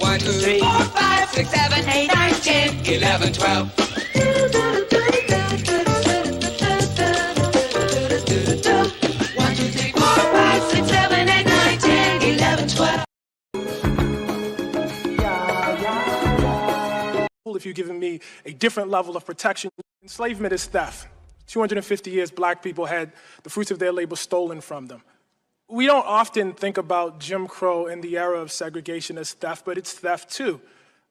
1, 2, 3, 4, 5, 6, 7, 8, 9, 10, 11, 12. 1, 2, 3, 4, 5, 6, 7, 8, 9, 10, 11, 12. If you're giving me a different level of protection, enslavement is theft. 250 years, black people had the fruits of their labor stolen from them. We don't often think about Jim Crow and the era of segregation as theft, but it's theft too.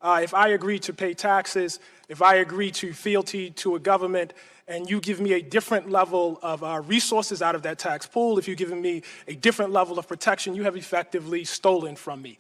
If I agree to pay taxes, if I agree to fealty to a government, and you give me a different level of resources out of that tax pool, if you've given me a different level of protection, you have effectively stolen from me.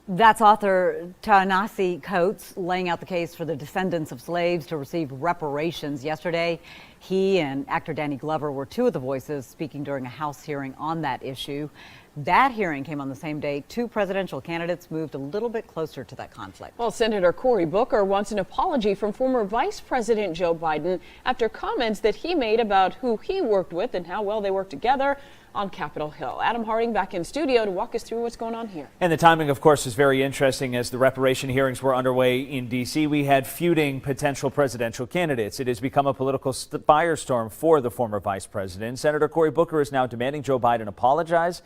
That's author Ta-Nehisi Coates laying out the case for the descendants of slaves to receive reparations. Yesterday, he and actor Danny Glover were two of the voices speaking during a House hearing on that issue. That hearing came on the same day two presidential candidates moved a little bit closer to that conflict. Well, Senator Cory Booker wants an apology from former Vice President Joe Biden after comments that he made about who he worked with and how well they worked together on Capitol Hill. Adam Harding back in studio to walk us through what's going on here. And the timing, of course, is very interesting. As the reparation hearings were underway in D.C., we had feuding potential presidential candidates. It has become a political firestorm for the former vice president. Senator Cory Booker is now demanding Joe Biden apologize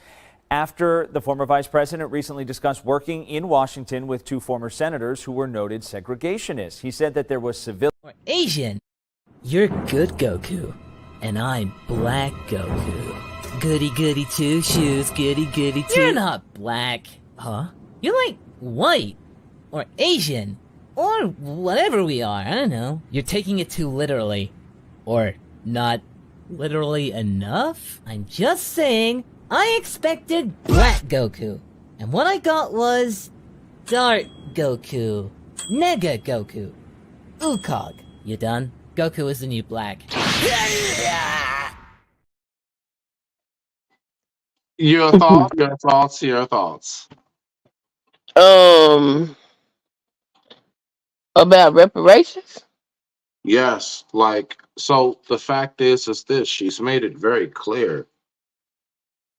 after the former vice president recently discussed working in Washington with two former senators who were noted segregationists. He said that there was civil Asian. You're good Goku, and I'm black Goku. Goody goody two shoes, goody goody two. You're not black, huh? You're like white, or Asian, or whatever we are, I don't know. You're taking it too literally, or not literally enough? I'm just saying, I expected black Goku, and what I got was dark Goku, Nega Goku, Ukog. You done? Goku is the new black. Your thoughts, your thoughts, your thoughts. About reparations. Yes, like, so the fact is this, she's made it very clear.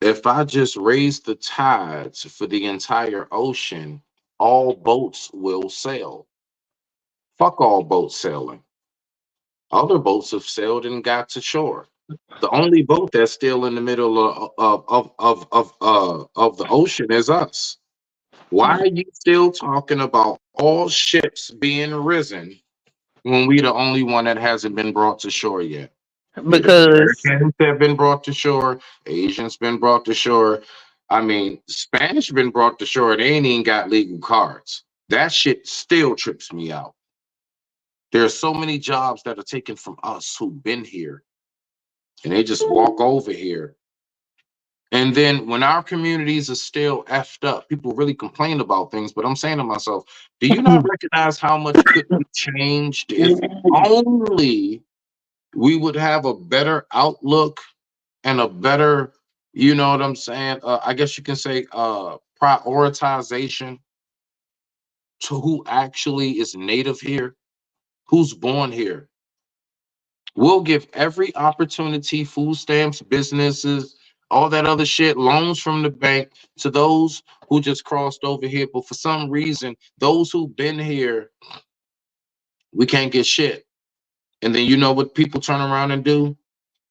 If I just raise the tides for the entire ocean, all boats will sail. Fuck all boats sailing. Other boats have sailed and got to shore. The only boat that's still in the middle of the ocean is us. Why are you still talking about all ships being risen when we the only one that hasn't been brought to shore yet? Because Americans have been brought to shore, Asians been brought to shore. I mean, Spanish been brought to shore. They ain't even got legal cards. That shit still trips me out. There's so many jobs that are taken from us who've been here, and they just walk over here. And then when our communities are still effed up, people really complain about things. But I'm saying to myself, do you not recognize how much could be changed if only we would have a better outlook and a better, you know what I'm saying? I guess you can say prioritization to who actually is native here, who's born here. We'll give every opportunity, food stamps, businesses, all that other shit, loans from the bank to those who just crossed over here. But for some reason, those who've been here, we can't get shit. And then you know what people turn around and do?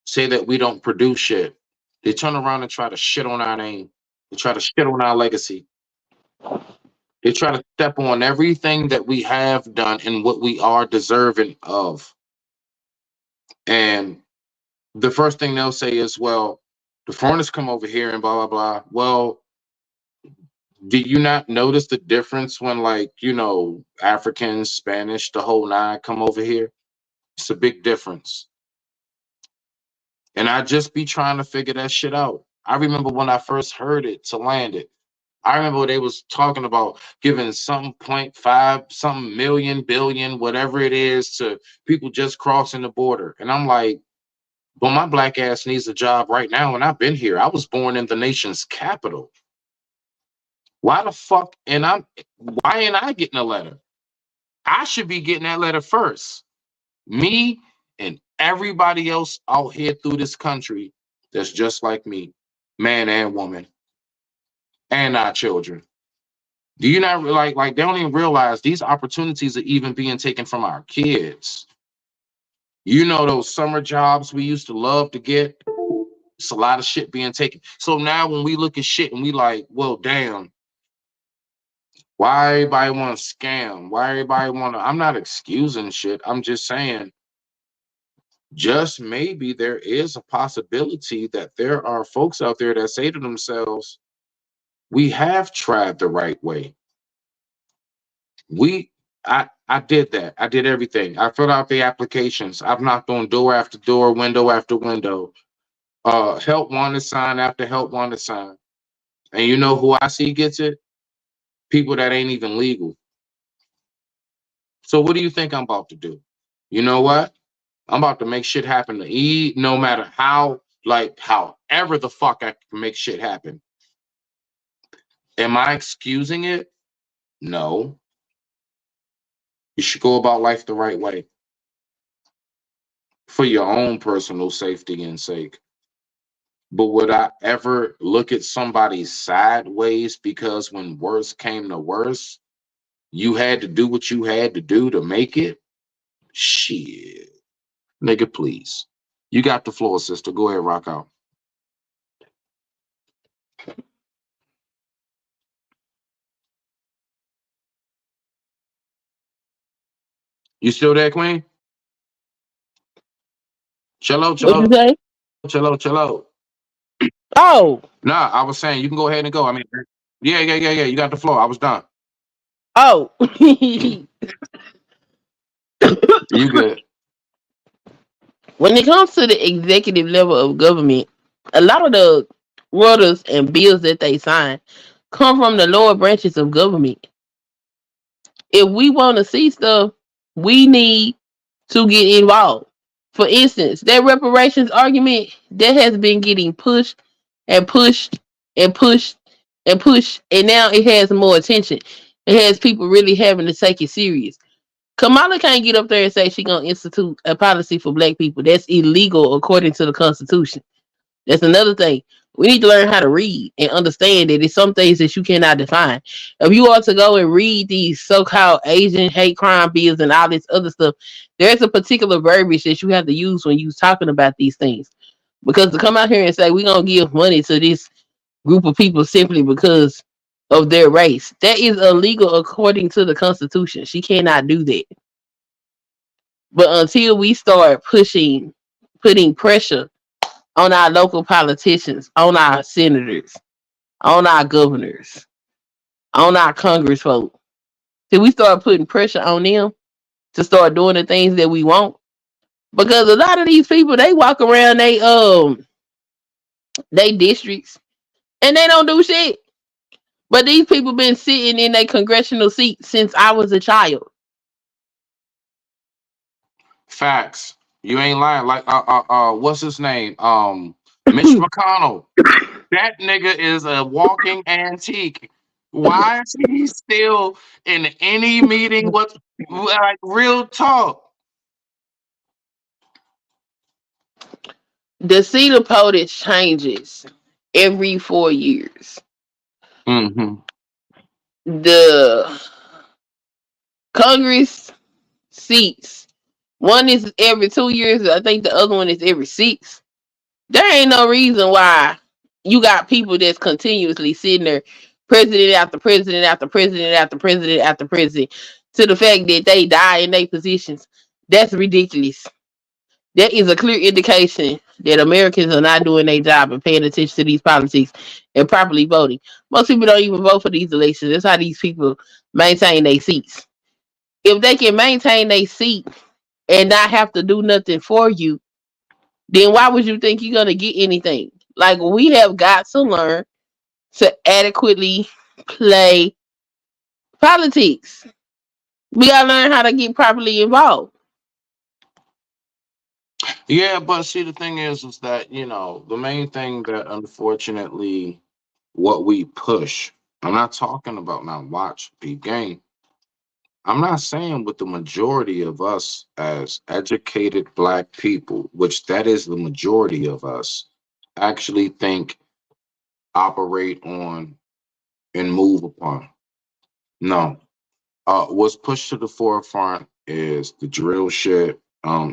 Say that we don't produce shit. They turn around and try to shit on our name. They try to shit on our legacy. They try to step on everything that we have done and what we are deserving of. And the first thing they'll say is, well, the foreigners come over here and blah, blah, blah. Well, do you not notice the difference when, like, you know, Africans, Spanish, the whole nine come over here? It's a big difference. And I just be trying to figure that shit out. I remember when I first heard it to land it. I remember they was talking about giving some 0.5, some million, billion, whatever it is, to people just crossing the border. And I'm like, but my black ass needs a job right now, and I've been here. I was born in the nation's capital. Why the fuck? Why ain't I getting a letter? I should be getting that letter first. Me and everybody else out here through this country that's just like me, man and woman, and our children. Do you not like they don't even realize these opportunities are even being taken from our kids? You know, those summer jobs we used to love to get, it's a lot of shit being taken. So now when we look at shit and we like, well, damn, why everybody want to scam? Why everybody want to? I'm not excusing shit. I'm just saying just maybe there is a possibility that there are folks out there that say to themselves, we have tried the right way. I did that. I did everything. I filled out the applications. I've knocked on door after door, window after window, help wanted sign after help wanted sign. And you know who I see gets it? People that ain't even legal. So what do you think I'm about to do? You know what? I'm about to make shit happen to E, no matter how, like, however the fuck I can make shit happen. Am I excusing it? No. You should go about life the right way for your own personal safety and sake. But would I ever look at somebody sideways because when worse came to worse, you had to do what you had to do to make it? Shit. Nigga, please. You got the floor, sister. Go ahead, rock out. You still there, Queen? Chill out, chill What'd out, you say? chill out, chill out. Oh, Nah, I was saying you can go ahead and go. I mean, yeah. You got the floor. I was done. oh. You good. When it comes to the executive level of government, a lot of the orders and bills that they sign come from the lower branches of government. If we want to see stuff, we need to get involved. For instance, that reparations argument that has been getting pushed and pushed and pushed and pushed, and now it has more attention. It has people really having to take it serious. Kamala can't get up there and say she's gonna institute a policy for black people. That's illegal according to the Constitution. That's another thing. We need to learn how to read and understand that it's some things that you cannot define. If you are to go and read these so-called Asian hate crime bills and all this other stuff, there's a particular verbiage that you have to use when you're talking about these things. Because to come out here and say we're gonna give money to this group of people simply because of their race, that is illegal according to the Constitution. She cannot do that. But until we start putting pressure on our local politicians, on our senators, on our governors, on our Congress folk, till we start putting pressure on them to start doing the things that we want. Because a lot of these people, they walk around they districts and they don't do shit. But these people been sitting in a congressional seat since I was a child. Facts. You ain't lying. Like what's his name? Mitch McConnell. That nigga is a walking antique. Why is he still in any meeting with like real talk? The seat of POTUS changes every 4 years. Mm-hmm. The Congress seats, one is every 2 years. I think the other one is every 6. There ain't no reason why you got people that's continuously sitting there, president after president after president after president after president, to the fact that they die in their positions. That's ridiculous. That is a clear indication that Americans are not doing their job and paying attention to these politics and properly voting. Most people don't even vote for these elections. That's how these people maintain their seats. If they can maintain their seat and not have to do nothing for you, then why would you think you're gonna get anything? Like, we have got to learn to adequately play politics. We gotta learn how to get properly involved. Yeah, but see, the thing is that the main thing that unfortunately what we push. I'm not talking about now. Watch, be game. I'm not saying with the majority of us as educated black people, which that is the majority of us, actually think, operate on, and move upon. No. What's pushed to the forefront is the drill shit,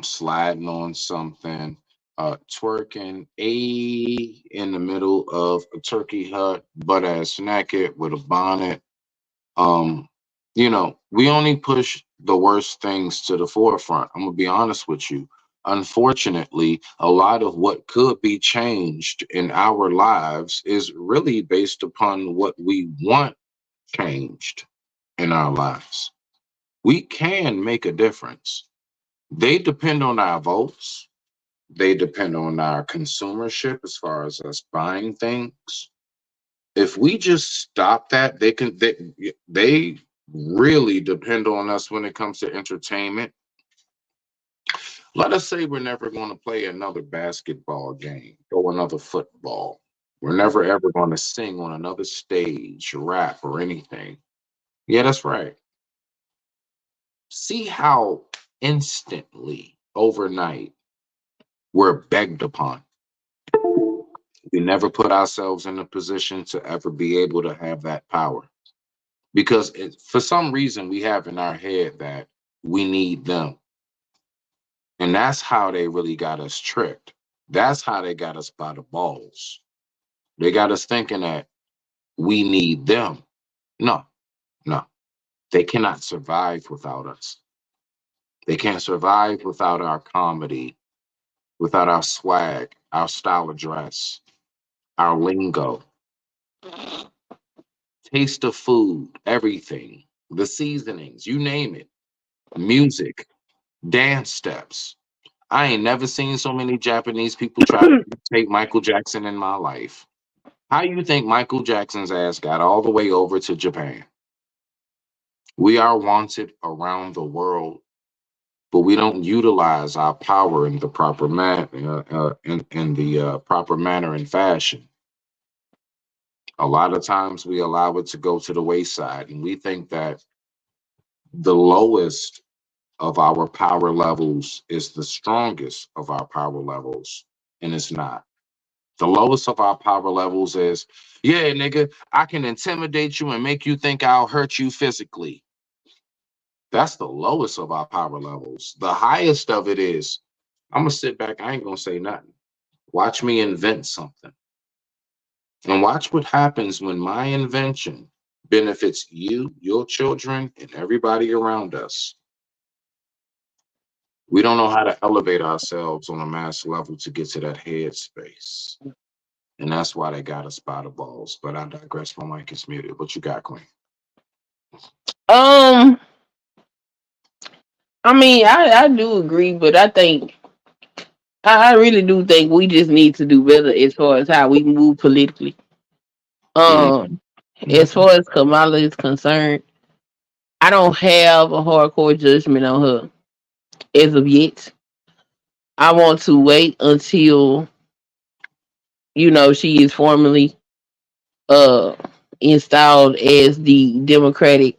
sliding on something, twerking in the middle of a turkey hut, butt ass naked with a bonnet. Um, we only push the worst things to the forefront. I'm gonna be honest with you. Unfortunately, a lot of what could be changed in our lives is really based upon what we want changed in our lives. We can make a difference. They depend on our votes. They depend on our consumership as far as us buying things. If we just stop that, they really depend on us when it comes to entertainment. Let us say we're never going to play another basketball game or another football. We're never ever going to sing on another stage, rap, or anything. Yeah, that's right. See how instantly, overnight, we're begged upon. We never put ourselves in a position to ever be able to have that power because for some reason we have in our head that we need them. And that's how they really got us tricked. That's how they got us by the balls. They got us thinking that we need them. No, no. They cannot survive without us. They can't survive without our comedy, without our swag, our style of dress, our lingo, taste of food, everything, the seasonings, you name it, music, dance steps. I ain't never seen so many Japanese people try to imitate Michael Jackson in my life. How you think Michael Jackson's ass got all the way over to Japan? We are wanted around the world, but we don't utilize our power in the proper proper manner and fashion. A lot of times we allow it to go to the wayside, and we think that the lowest of our power levels is the strongest of our power levels, and it's not. The lowest of our power levels is, yeah, nigga, I can intimidate you and make you think I'll hurt you physically. That's the lowest of our power levels. The highest of it is, I'm gonna sit back, I ain't gonna say nothing. Watch me invent something. And watch what happens when my invention benefits you, your children, and everybody around us. We don't know how to elevate ourselves on a mass level to get to that head space. And that's why they got us by the balls. But I digress. My mic is muted. What you got, Queen? Um, I mean, I do agree, but I think I really do think we just need to do better as far as how we move politically. Um, as far as Kamala is concerned, I don't have a hardcore judgment on her as of yet. I want to wait until she is formally uh installed as the Democratic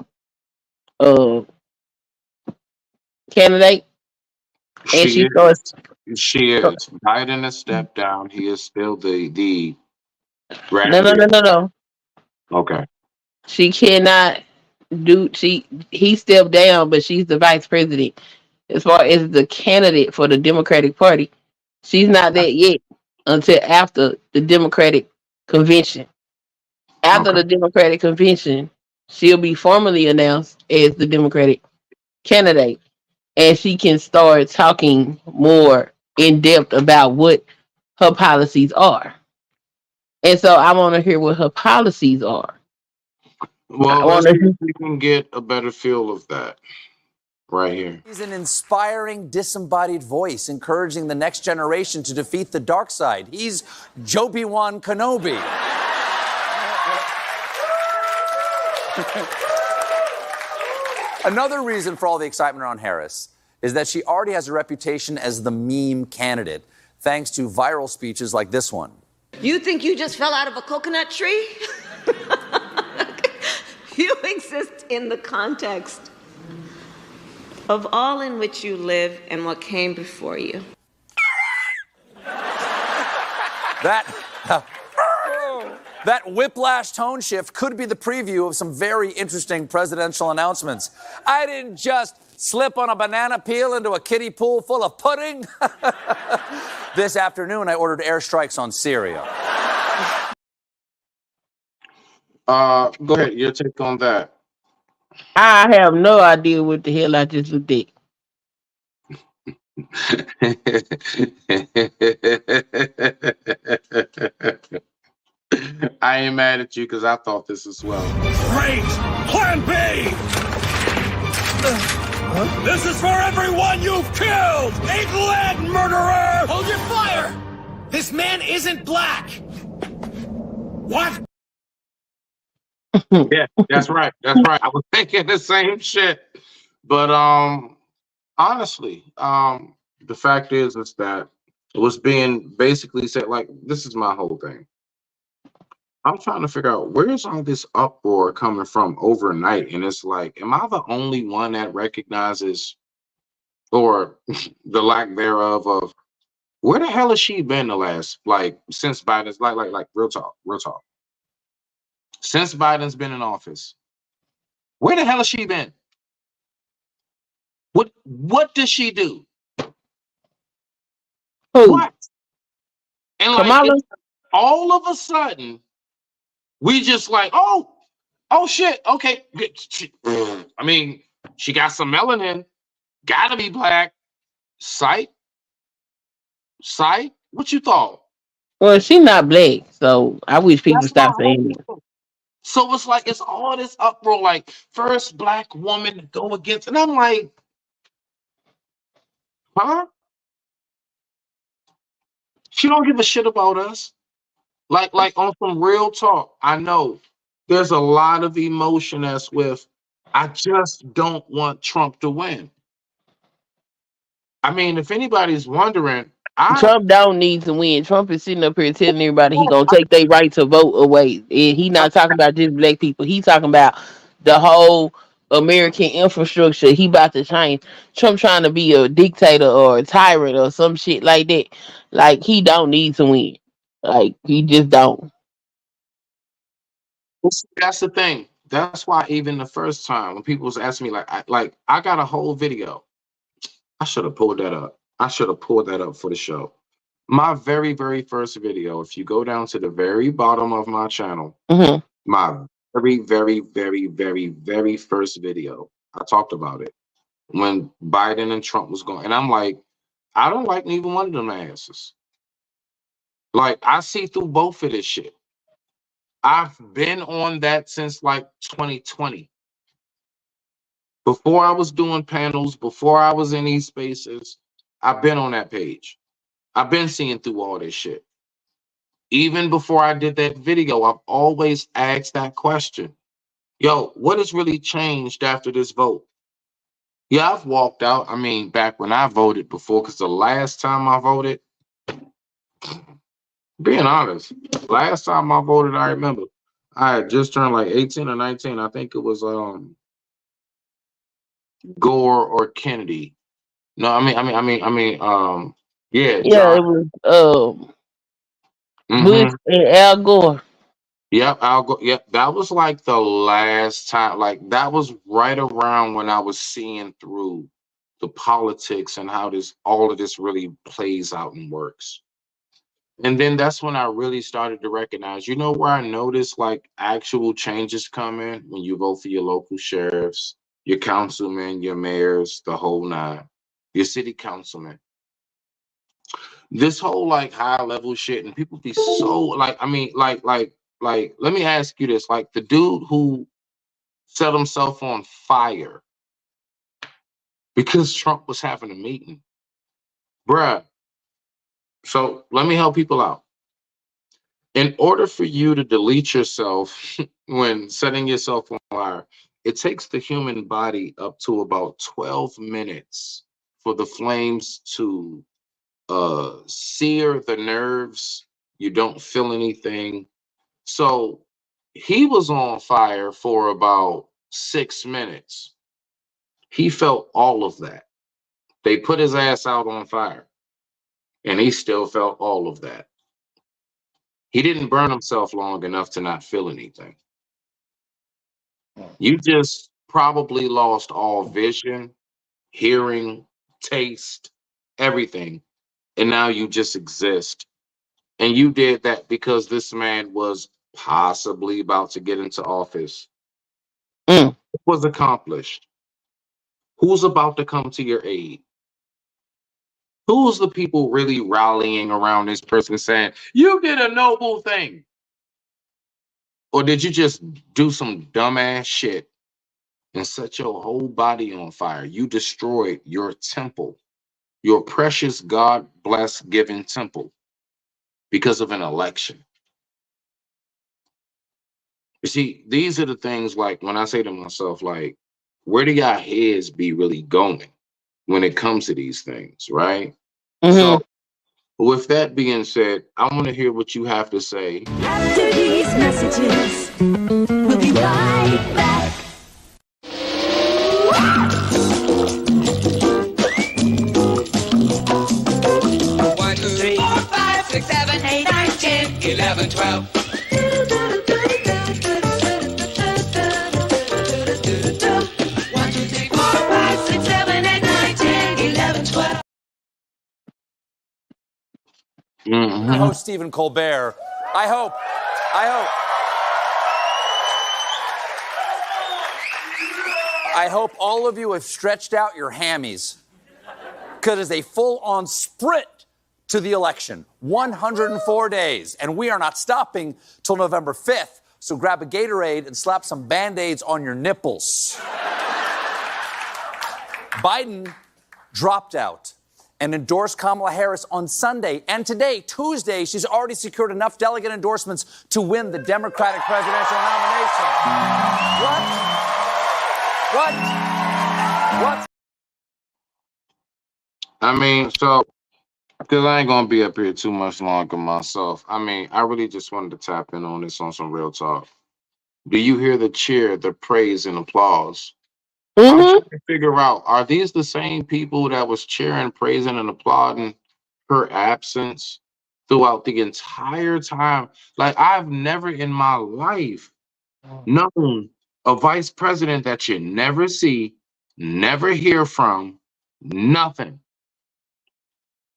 uh candidate, and She she is. starts. She is. Biden has stepped down. He is still the No, no, no, graduate. no, no. Okay. She cannot do. He stepped down, but she's the vice president. As far as the candidate for the Democratic Party, she's not that yet until after the Democratic convention. After Okay. the Democratic convention, she'll be formally announced as the Democratic candidate, and she can start talking more in depth about what her policies are. And so I want to hear what her policies are. I Well, want let's see if to. we can get a better feel of that right here. He's an inspiring, disembodied voice, encouraging the next generation to defeat the dark side. He's Jobi-Wan Kenobi. Another reason for all the excitement around Harris is that she already has a reputation as the meme candidate, thanks to viral speeches like this one. You think you just fell out of a coconut tree? You exist in the context of all in which you live and what came before you. That whiplash tone shift could be the preview of some very interesting presidential announcements. I didn't just slip on a banana peel into a kiddie pool full of pudding. This afternoon, I ordered airstrikes on Syria. Go ahead. Your take on that. I have no idea what the hell I just looked at. I ain't mad at you because I thought this as well. Great! Plan B! This is for everyone you've killed! England murderer! Hold your fire! This man isn't black! What? Yeah, that's right. That's right. I was thinking the same shit. But honestly, the fact is that it was being basically said, like, this is my whole thing. I'm trying to figure out where's all this uproar coming from overnight. And it's like, am I the only one that recognizes or the lack thereof of where the hell has she been the last, like, since Biden's like real talk, real talk. Since Biden's been in office, where the hell has she been? What does she do? Who? What? And like Kamala? all of a sudden, we just like, oh shit, okay. I mean, she got some melanin, gotta be black. Sight? What you thought? Well, she not black, so I wish people That's my stop whole saying that. thing. So it's like it's all this uproar, like first black woman to go against, and I'm like, huh? She don't give a shit about us. Like on some real talk, I know there's a lot of emotion that's with. I just don't want Trump to win. I mean, if anybody's wondering, Trump don't need to win. Trump is sitting up here telling everybody he gonna take their right to vote away. And he not talking about just black people. He talking about the whole American infrastructure. He about to change. Trump trying to be a dictator or a tyrant or some shit like that. Like he don't need to win. Like he just don't. that's the thing. That's why even the first time when people was asking me, I got a whole video. I should have pulled that up. I should have pulled that up for the show. My very, very first video, if you go down to the very bottom of my channel, Mhm. my very, very, very, very, very first video, I talked about it when Biden and Trump was going. And I'm like, I don't like neither one of them asses. Like, I see through both of this shit. I've been on that since like 2020. Before I was doing panels, before I was in these spaces, I've been on that page. I've been seeing through all this shit. Even before I did that video, I've always asked that question. Yo, what has really changed after this vote? Yeah, I've walked out. I mean, back when I voted before, because the last time I voted, being honest, last time I voted, I remember I had just turned like 18 or 19. I think it was Gore or Kennedy. No, yeah, Yeah, John. it was Bush Mm-hmm. and Al Gore. Yep, I'll go. Yep, that was like the last time. Like that was right around when I was seeing through the politics and how this all of this really plays out and works. And then that's when I really started to recognize, you know, where I noticed like actual changes coming when you vote for your local sheriffs, your councilmen, your mayors, the whole nine, your city councilmen. This whole like high level shit, and people be so like, I mean, like, let me ask you this: like the dude who set himself on fire because Trump was having a meeting, bruh. So let me help people out. In order for you to delete yourself when setting yourself on fire, it takes the human body up to about 12 minutes for the flames to sear the nerves. You don't feel anything. So he was on fire for about 6 minutes. He felt all of that. They put his ass out on fire, and he still felt all of that. He didn't burn himself long enough to not feel anything. You just probably lost all vision, hearing, taste, everything, and now you just exist. And you did that because this man was possibly about to get into office. Mm. It was accomplished. Who's about to come to your aid? Who's the people really rallying around this person saying, you did a noble thing? Or did you just do some dumbass shit and set your whole body on fire? You destroyed your temple, your precious God blessed given temple because of an election. You see, these are the things like when I say to myself, like, where do y'all heads be really going when it comes to these things, right? So, with that being said, I want to hear what you have to say. After these messages, we'll be right back. One, two, three, 4, 5, 6, 7, 8, 9, 10, 11, 12. 1, 2, 3, 4, 5, 6, 7, 8, 9, 10, 11, 12. Your host, Stephen Colbert. I hope all of you have stretched out your hammies because it's a full-on sprint to the election. 104 days, and we are not stopping till November 5th. So grab a Gatorade and slap some Band-Aids on your nipples. Biden dropped out and endorsed Kamala Harris on Sunday. And today, Tuesday, she's already secured enough delegate endorsements to win the Democratic presidential nomination. What? I mean, so, because I ain't going to be up here too much longer myself. I mean, I really just wanted to tap in on this on some real talk. Do you hear the cheer, the praise, and applause? I'm trying to figure out, are these the same people that was cheering, praising, and applauding her absence throughout the entire time? Like, I've never in my life known a vice president that you never see, never hear from, nothing.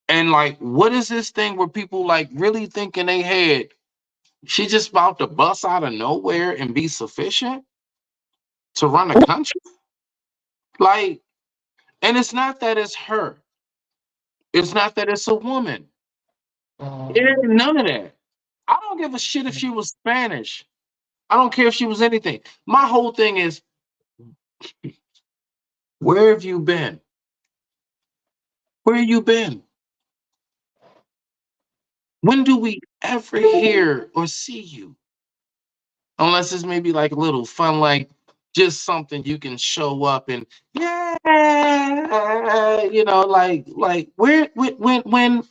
And like, what is this thing where people like really think in their head, she just about to bust out of nowhere and be sufficient to run a country? Like, and it's not that it's her. It's not that it's a woman. It ain't none of that. I don't give a shit if she was Spanish. I don't care if she was anything. My whole thing is, where have you been? Where you been? When do we ever hear or see you? Unless it's maybe like a little fun, like just something you can show up and you know, like where, when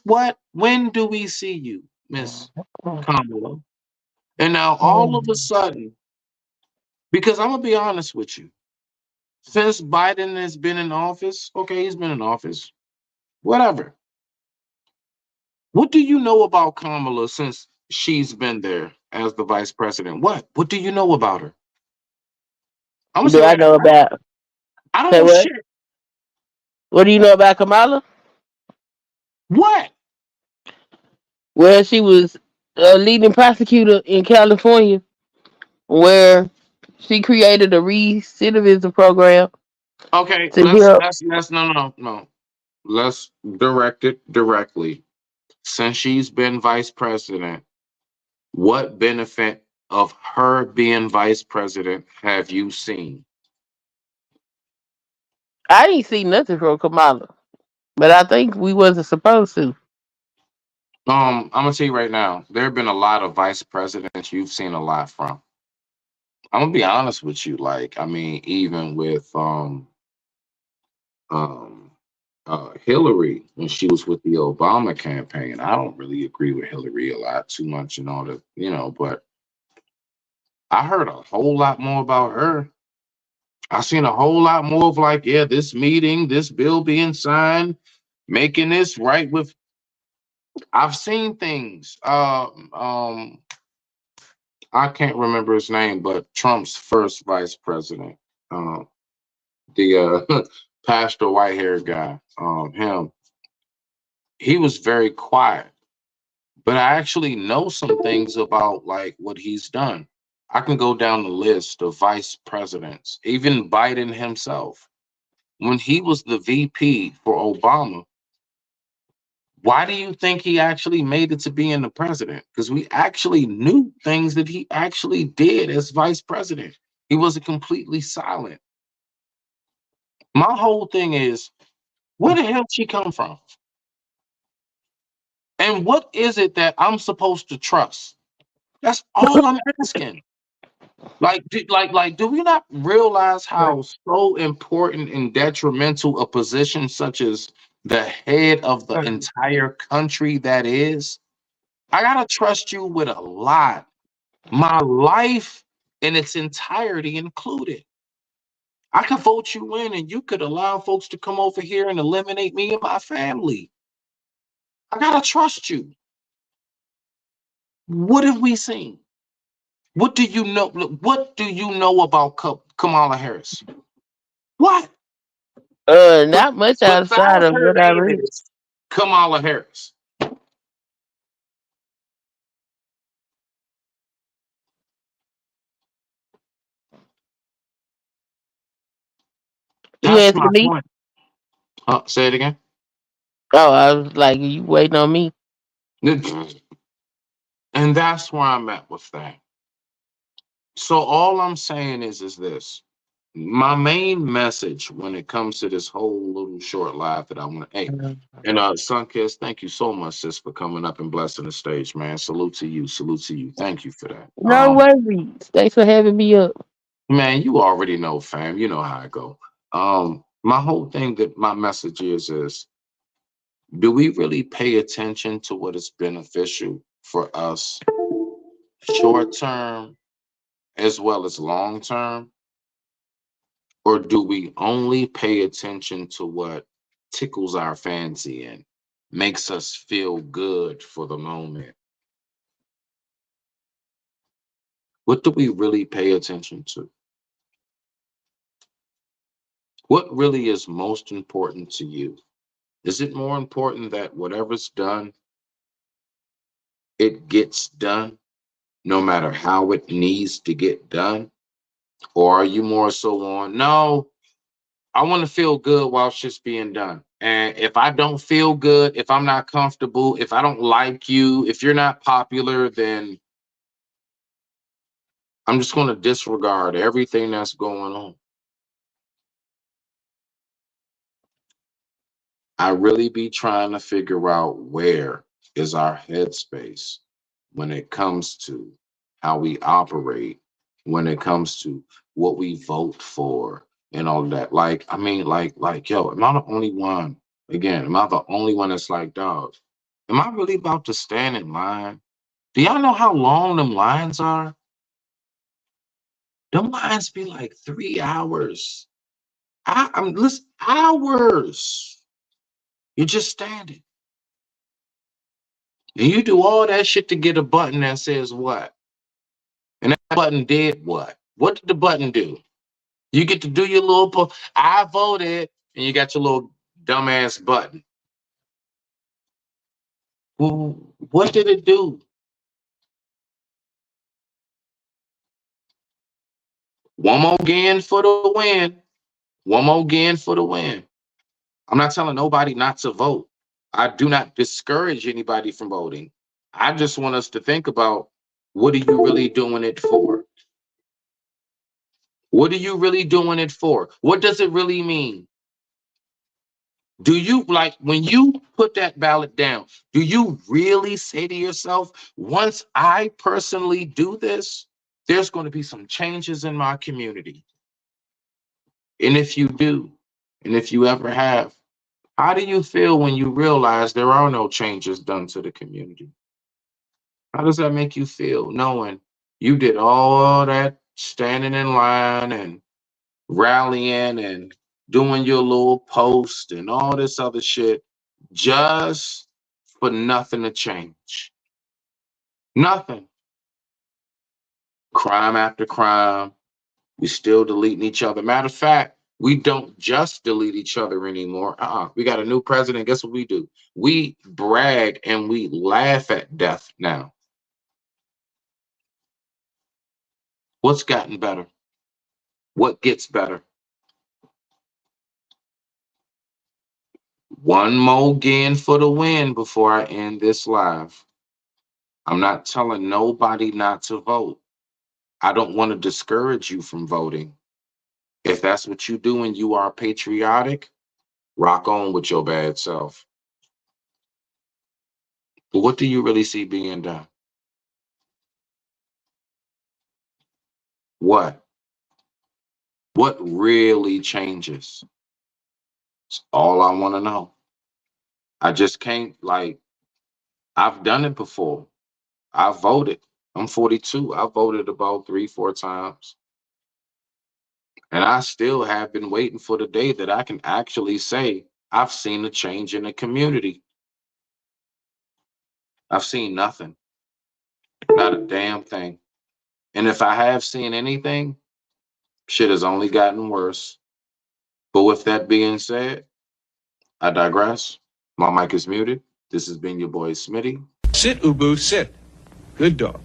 do we see you, Miss Kamala? And now all of a sudden, because I'm gonna be honest with you, since Biden has been in office, okay, he's been in office, whatever. What do you know about Kamala since she's been there as the vice president? What do you know about her? I'm gonna Do say I right know now, about? I don't Say know what? shit. What do you know about Kamala? What? Well, she was a leading prosecutor in California, where she created a recidivism program Okay, to help. let's no. Let's direct it directly. Since she's been vice president, what benefit of her being vice president have you seen? I didn't see nothing from Kamala, but I think we wasn't supposed to. I'm gonna tell you right now, there have been a lot of vice presidents you've seen a lot from. I'm gonna be honest with you. Like, I mean, even with um Hillary when she was with the Obama campaign, I don't really agree with Hillary a lot too much and all that, you know, but I heard a whole lot more about her. I seen a whole lot more of like, yeah, this meeting, this bill being signed, making this right with. I've seen things. I can't remember his name, but Trump's first vice president, uh, the pastor white haired guy, him, he was very quiet. But I actually know some things about like what he's done. I can go down the list of vice presidents, even Biden himself. When he was the VP for Obama, Why do you think he actually made it to being the president? Because we actually knew things that he actually did as vice president. He wasn't completely silent. My whole thing is, where the hell she come from? And what is it that I'm supposed to trust? That's all I'm asking. Do we not realize how so important and detrimental a position such as the head of the entire country that is? I gotta trust you with a lot. My life in its entirety included. I could vote you in and you could allow folks to come over here and eliminate me and my family. I gotta trust you. What have we seen? What do you know? What do you know about Kamala Harris? What? Not much outside Besides of her what I name read. is Kamala Harris. You That's asking my me? point. Say it again. Oh, I was like, you waiting on me? And that's where I'm at with that. So all I'm saying is this. My main message when it comes to this whole little short live that I want to, hey, and Sunkiss, thank you so much, sis, for coming up and blessing the stage, man. Salute to you. Salute to you. Thank you for that. No worries. Thanks for having me up. Man, you already know, fam. You know how I go. My whole thing that my message is do we really pay attention to what is beneficial for us short term as well as long term? Or do we only pay attention to what tickles our fancy and makes us feel good for the moment? What do we really pay attention to? What really is most important to you? Is it more important that whatever's done, it gets done, no matter how it needs to get done? Or are you more so on, no, I want to feel good while shit's being done. And if I don't feel good, if I'm not comfortable, if I don't like you, if you're not popular, then I'm just going to disregard everything that's going on. I really be trying to figure out where is our headspace when it comes to how we operate, when it comes to what we vote for and all that. Like, I mean, yo, am I the only one? Again, am I the only one that's like, dog, am I really about to stand in line? Do y'all know how long them lines are? Them lines be like 3 hours. I'm listen, hours. You're just standing. And you do all that shit to get a button that says what? And that button did what? What did the button do? You get to do your little I voted, and you got your little dumbass button. Well, what did it do? One more again for the win. One more again for the win. I'm not telling nobody not to vote. I do not discourage anybody from voting. I just want us to think about, what are you really doing it for? What are you really doing it for? What does it really mean? Do you, like, when you put that ballot down, do you really say to yourself, once I personally do this, there's going to be some changes in my community? And if you do, and if you ever have, how do you feel when you realize there are no changes done to the community? How does that make you feel knowing you did all that standing in line and rallying and doing your little post and all this other shit just for nothing to change? Nothing. Crime after crime. We still deleting each other. Matter of fact, we don't just delete each other anymore. We got a new president. Guess what we do? We brag and we laugh at death now. What's gotten better? What gets better? One more again for the win before I end this live. I'm not telling nobody not to vote. I don't want to discourage you from voting. If that's what you do and you are patriotic, rock on with your bad self. But what do you really see being done? What? What really changes? It's all I want to know. I just can't, like, I've done it before. I voted. I'm 42. I voted about 3-4 times. And I still have been waiting for the day that I can actually say I've seen a change in the community. I've seen nothing. Not a damn thing. And if I have seen anything, shit has only gotten worse. But with that being said, I digress. My mic is muted. This has been your boy Smitty. Sit, Ubu, sit. Good dog.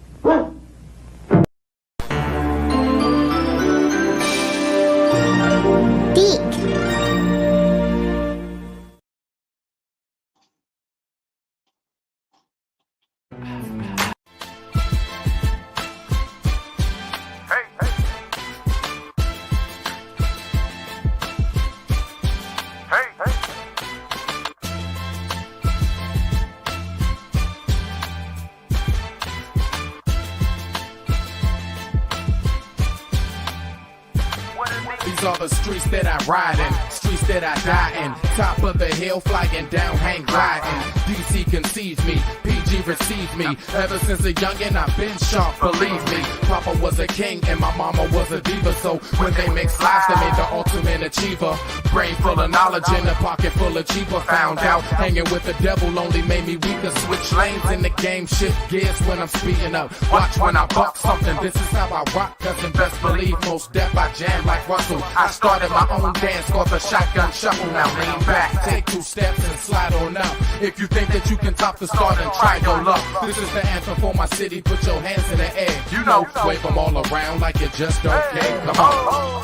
These are the streets that I ride in, streets that I die in. Top of the hill, flying down, hang gliding. DC conceives me, PG receives me. Ever since a youngin', I've been sharp, believe me. Papa was a king and my mama was a diva. So when they mix lives, they made the ultimate achiever. Brain full of knowledge and a pocket full of cheaper. Found out hanging with the devil only made me weaker. Switch lanes in the game, shift gears when I'm speeding up. Watch when I buck something, this is how I rock. Cause and best believe most death I jam like Russell. I started my own dance called the shotgun shuffle. Now lean back, take 2 steps and slide on out. If you think that you can top the start and try your luck, this is the anthem for my city. Put your hands in the air, you know, wave them all around like you just don't care. Come on.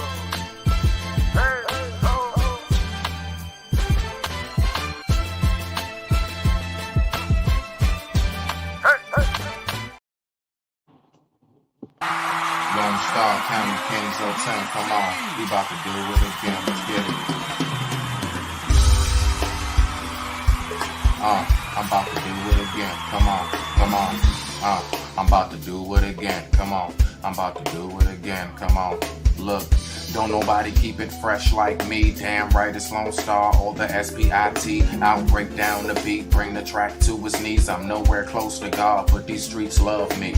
Lone Star County, Kings 010, come on. We about to do it again. Let's get it. I'm about to do it again. Come on, come on. I'm about to do it again. Come on. I'm about to do it again. Come on. Look, don't nobody keep it fresh like me. Damn right, it's Lone Star or the SPIT. I'll break down the beat, bring the track to his knees. I'm nowhere close to God, but these streets love me.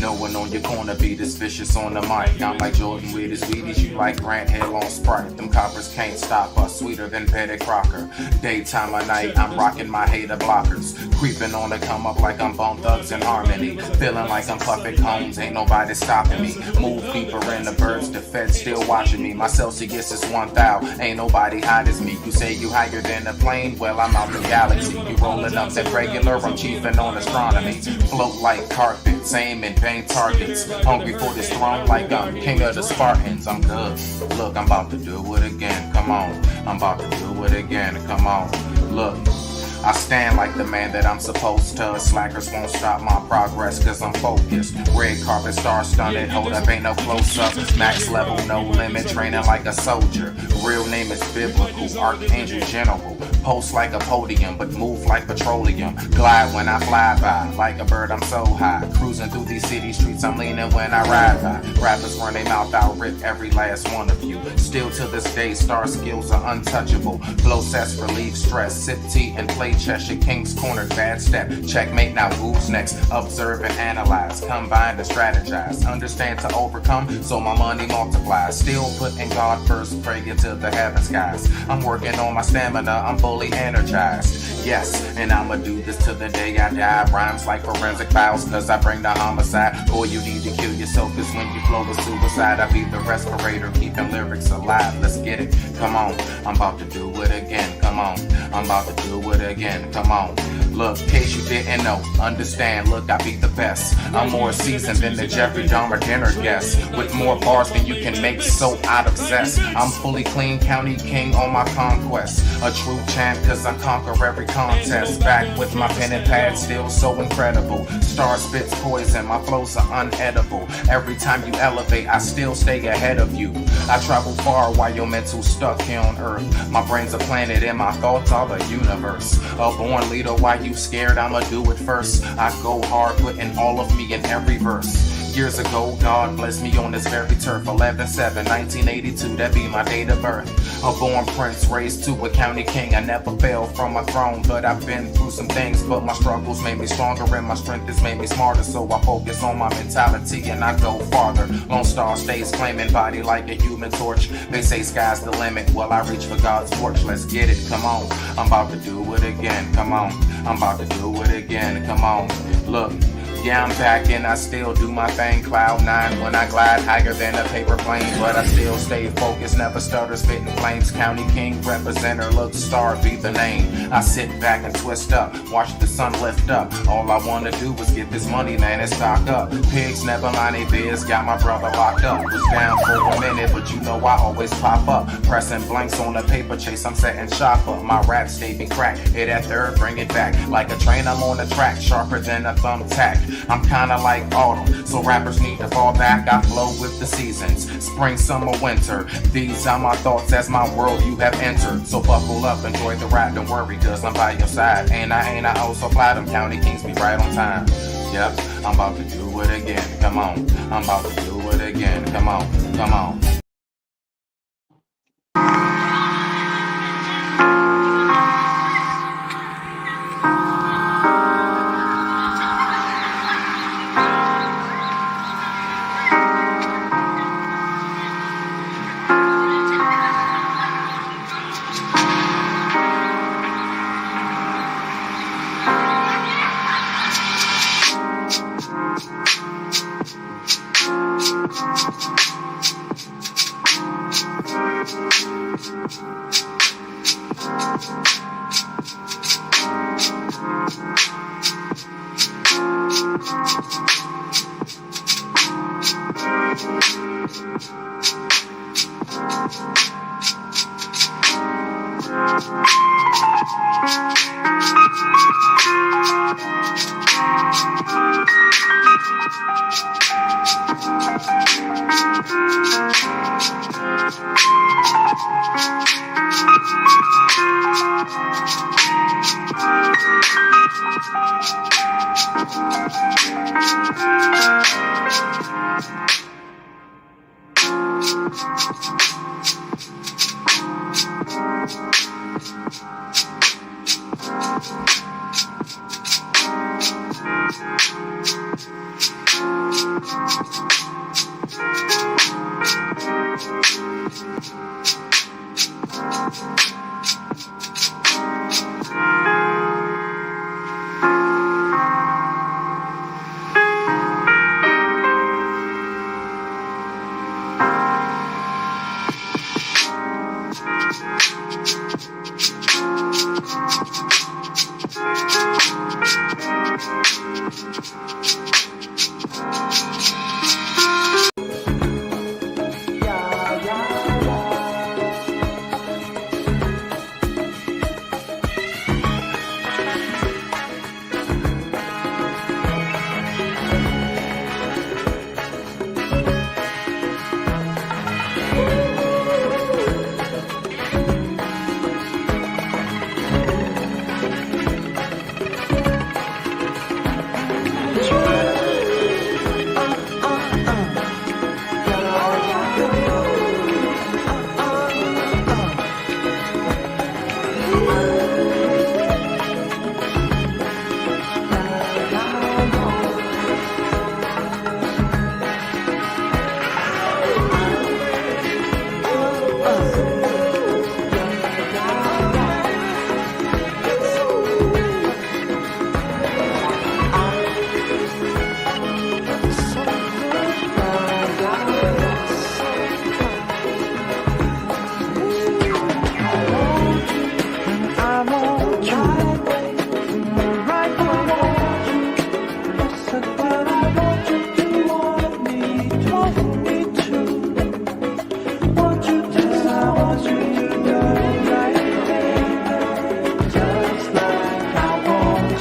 No one on your corner be this vicious on the mic. I'm like Jordan with his Wheaties, you like Grant Hill on Sprite. Them coppers can't stop us, sweeter than Petty Crocker. Daytime or night, I'm rocking my hater blockers. Creeping on the come up like I'm Bone Thugs in Harmony. Feeling like I'm Puppet Combs, ain't nobody stopping me. Move deeper in the birds, the feds still watching me. My Celsius is 1,000, ain't nobody hot as me. You say you higher than a plane, well I'm out the galaxy. You rolling up at regular, I'm chiefing on astronomy. Float like carpets, aim and bang targets. Hungry for this throne like I'm king of the Spartans. I'm good, look, I'm about to do it again, come on. I'm about to do it again, come on. Look, I stand like the man that I'm supposed to. Slackers won't stop my progress cause I'm focused. Red carpet star stunted, hold up, ain't no close up. Max level, no limit, training like a soldier. Real name is biblical, archangel general. Post like a podium, but move like petroleum. Glide when I fly by, like a bird I'm so high. Cruising through these city streets, I'm leaning when I ride by. Rappers run their mouth, I'll rip every last one of you. Still to this day, star skills are untouchable. Flow sets relieve stress, sip tea and play Cheshire King's corner, bad step. Checkmate, now who's next? Observe and analyze, combine and strategize. Understand to overcome, so my money multiplies. Still putting God first, pray into the heaven skies. I'm working on my stamina, I'm fully energized. Yes, and I'ma do this till the day I die. Rhymes like forensic files, cause I bring the homicide. Boy, you need to kill yourself, cause when you flow with suicide, I be the respirator, keeping lyrics alive. Let's get it, come on. I'm about to do it again, come on. I'm about to do it again. again. Come on. Look, in case you didn't know, understand, look, I be the best. I'm more seasoned than the Jeffrey Dahmer dinner guest. With more bars than you can make soap out of zest. I'm fully clean, county king on my conquest. A true champ, cause I conquer every contest. Back with my pen and pad, still so incredible. Star spits poison, my flows are unedible. Every time you elevate, I still stay ahead of you. I travel far while your mental stuck here on earth. My brain's a planet and my thoughts are the universe. A born leader, why you scared? I'ma do it first. I go hard, putting all of me in every verse. Years ago, God blessed me on this very turf. 11/7/1982, that be my date of birth. A born prince, raised to a county king. I never fell from my throne, but I've been through some things. But my struggles made me stronger and my strength has made me smarter. So I focus on my mentality and I go farther. Lone Star stays flaming, body like a human torch. They say sky's the limit, well I reach for God's torch. Let's get it, come on. I'm about to do it again, come on. I'm about to do it again, come on. Look. Yeah, I'm back and I still do my thing. Cloud 9 when I glide higher than a paper plane. But I still stay focused, never stutter, spitting flames. County king, representer, look star, be the name. I sit back and twist up, watch the sun lift up. All I wanna do is get this money, man, and stock up. Pigs never mind they biz, got my brother locked up. Was down for a minute, but you know I always pop up. Pressing blanks on the paper chase, I'm setting shop up. My rap stay be cracked, hit at third, bring it back. Like a train, I'm on the track, sharper than a thumbtack. I'm kinda like autumn, so rappers need to fall back. I flow with the seasons, spring, summer, winter. These are my thoughts as my world you have entered. So buckle up, enjoy the ride, don't worry, cause I'm by your side. And I also fly them county kings be right on time. Yep, I'm about to do it again, come on. I'm about to do it again, come on, come on.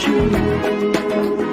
true.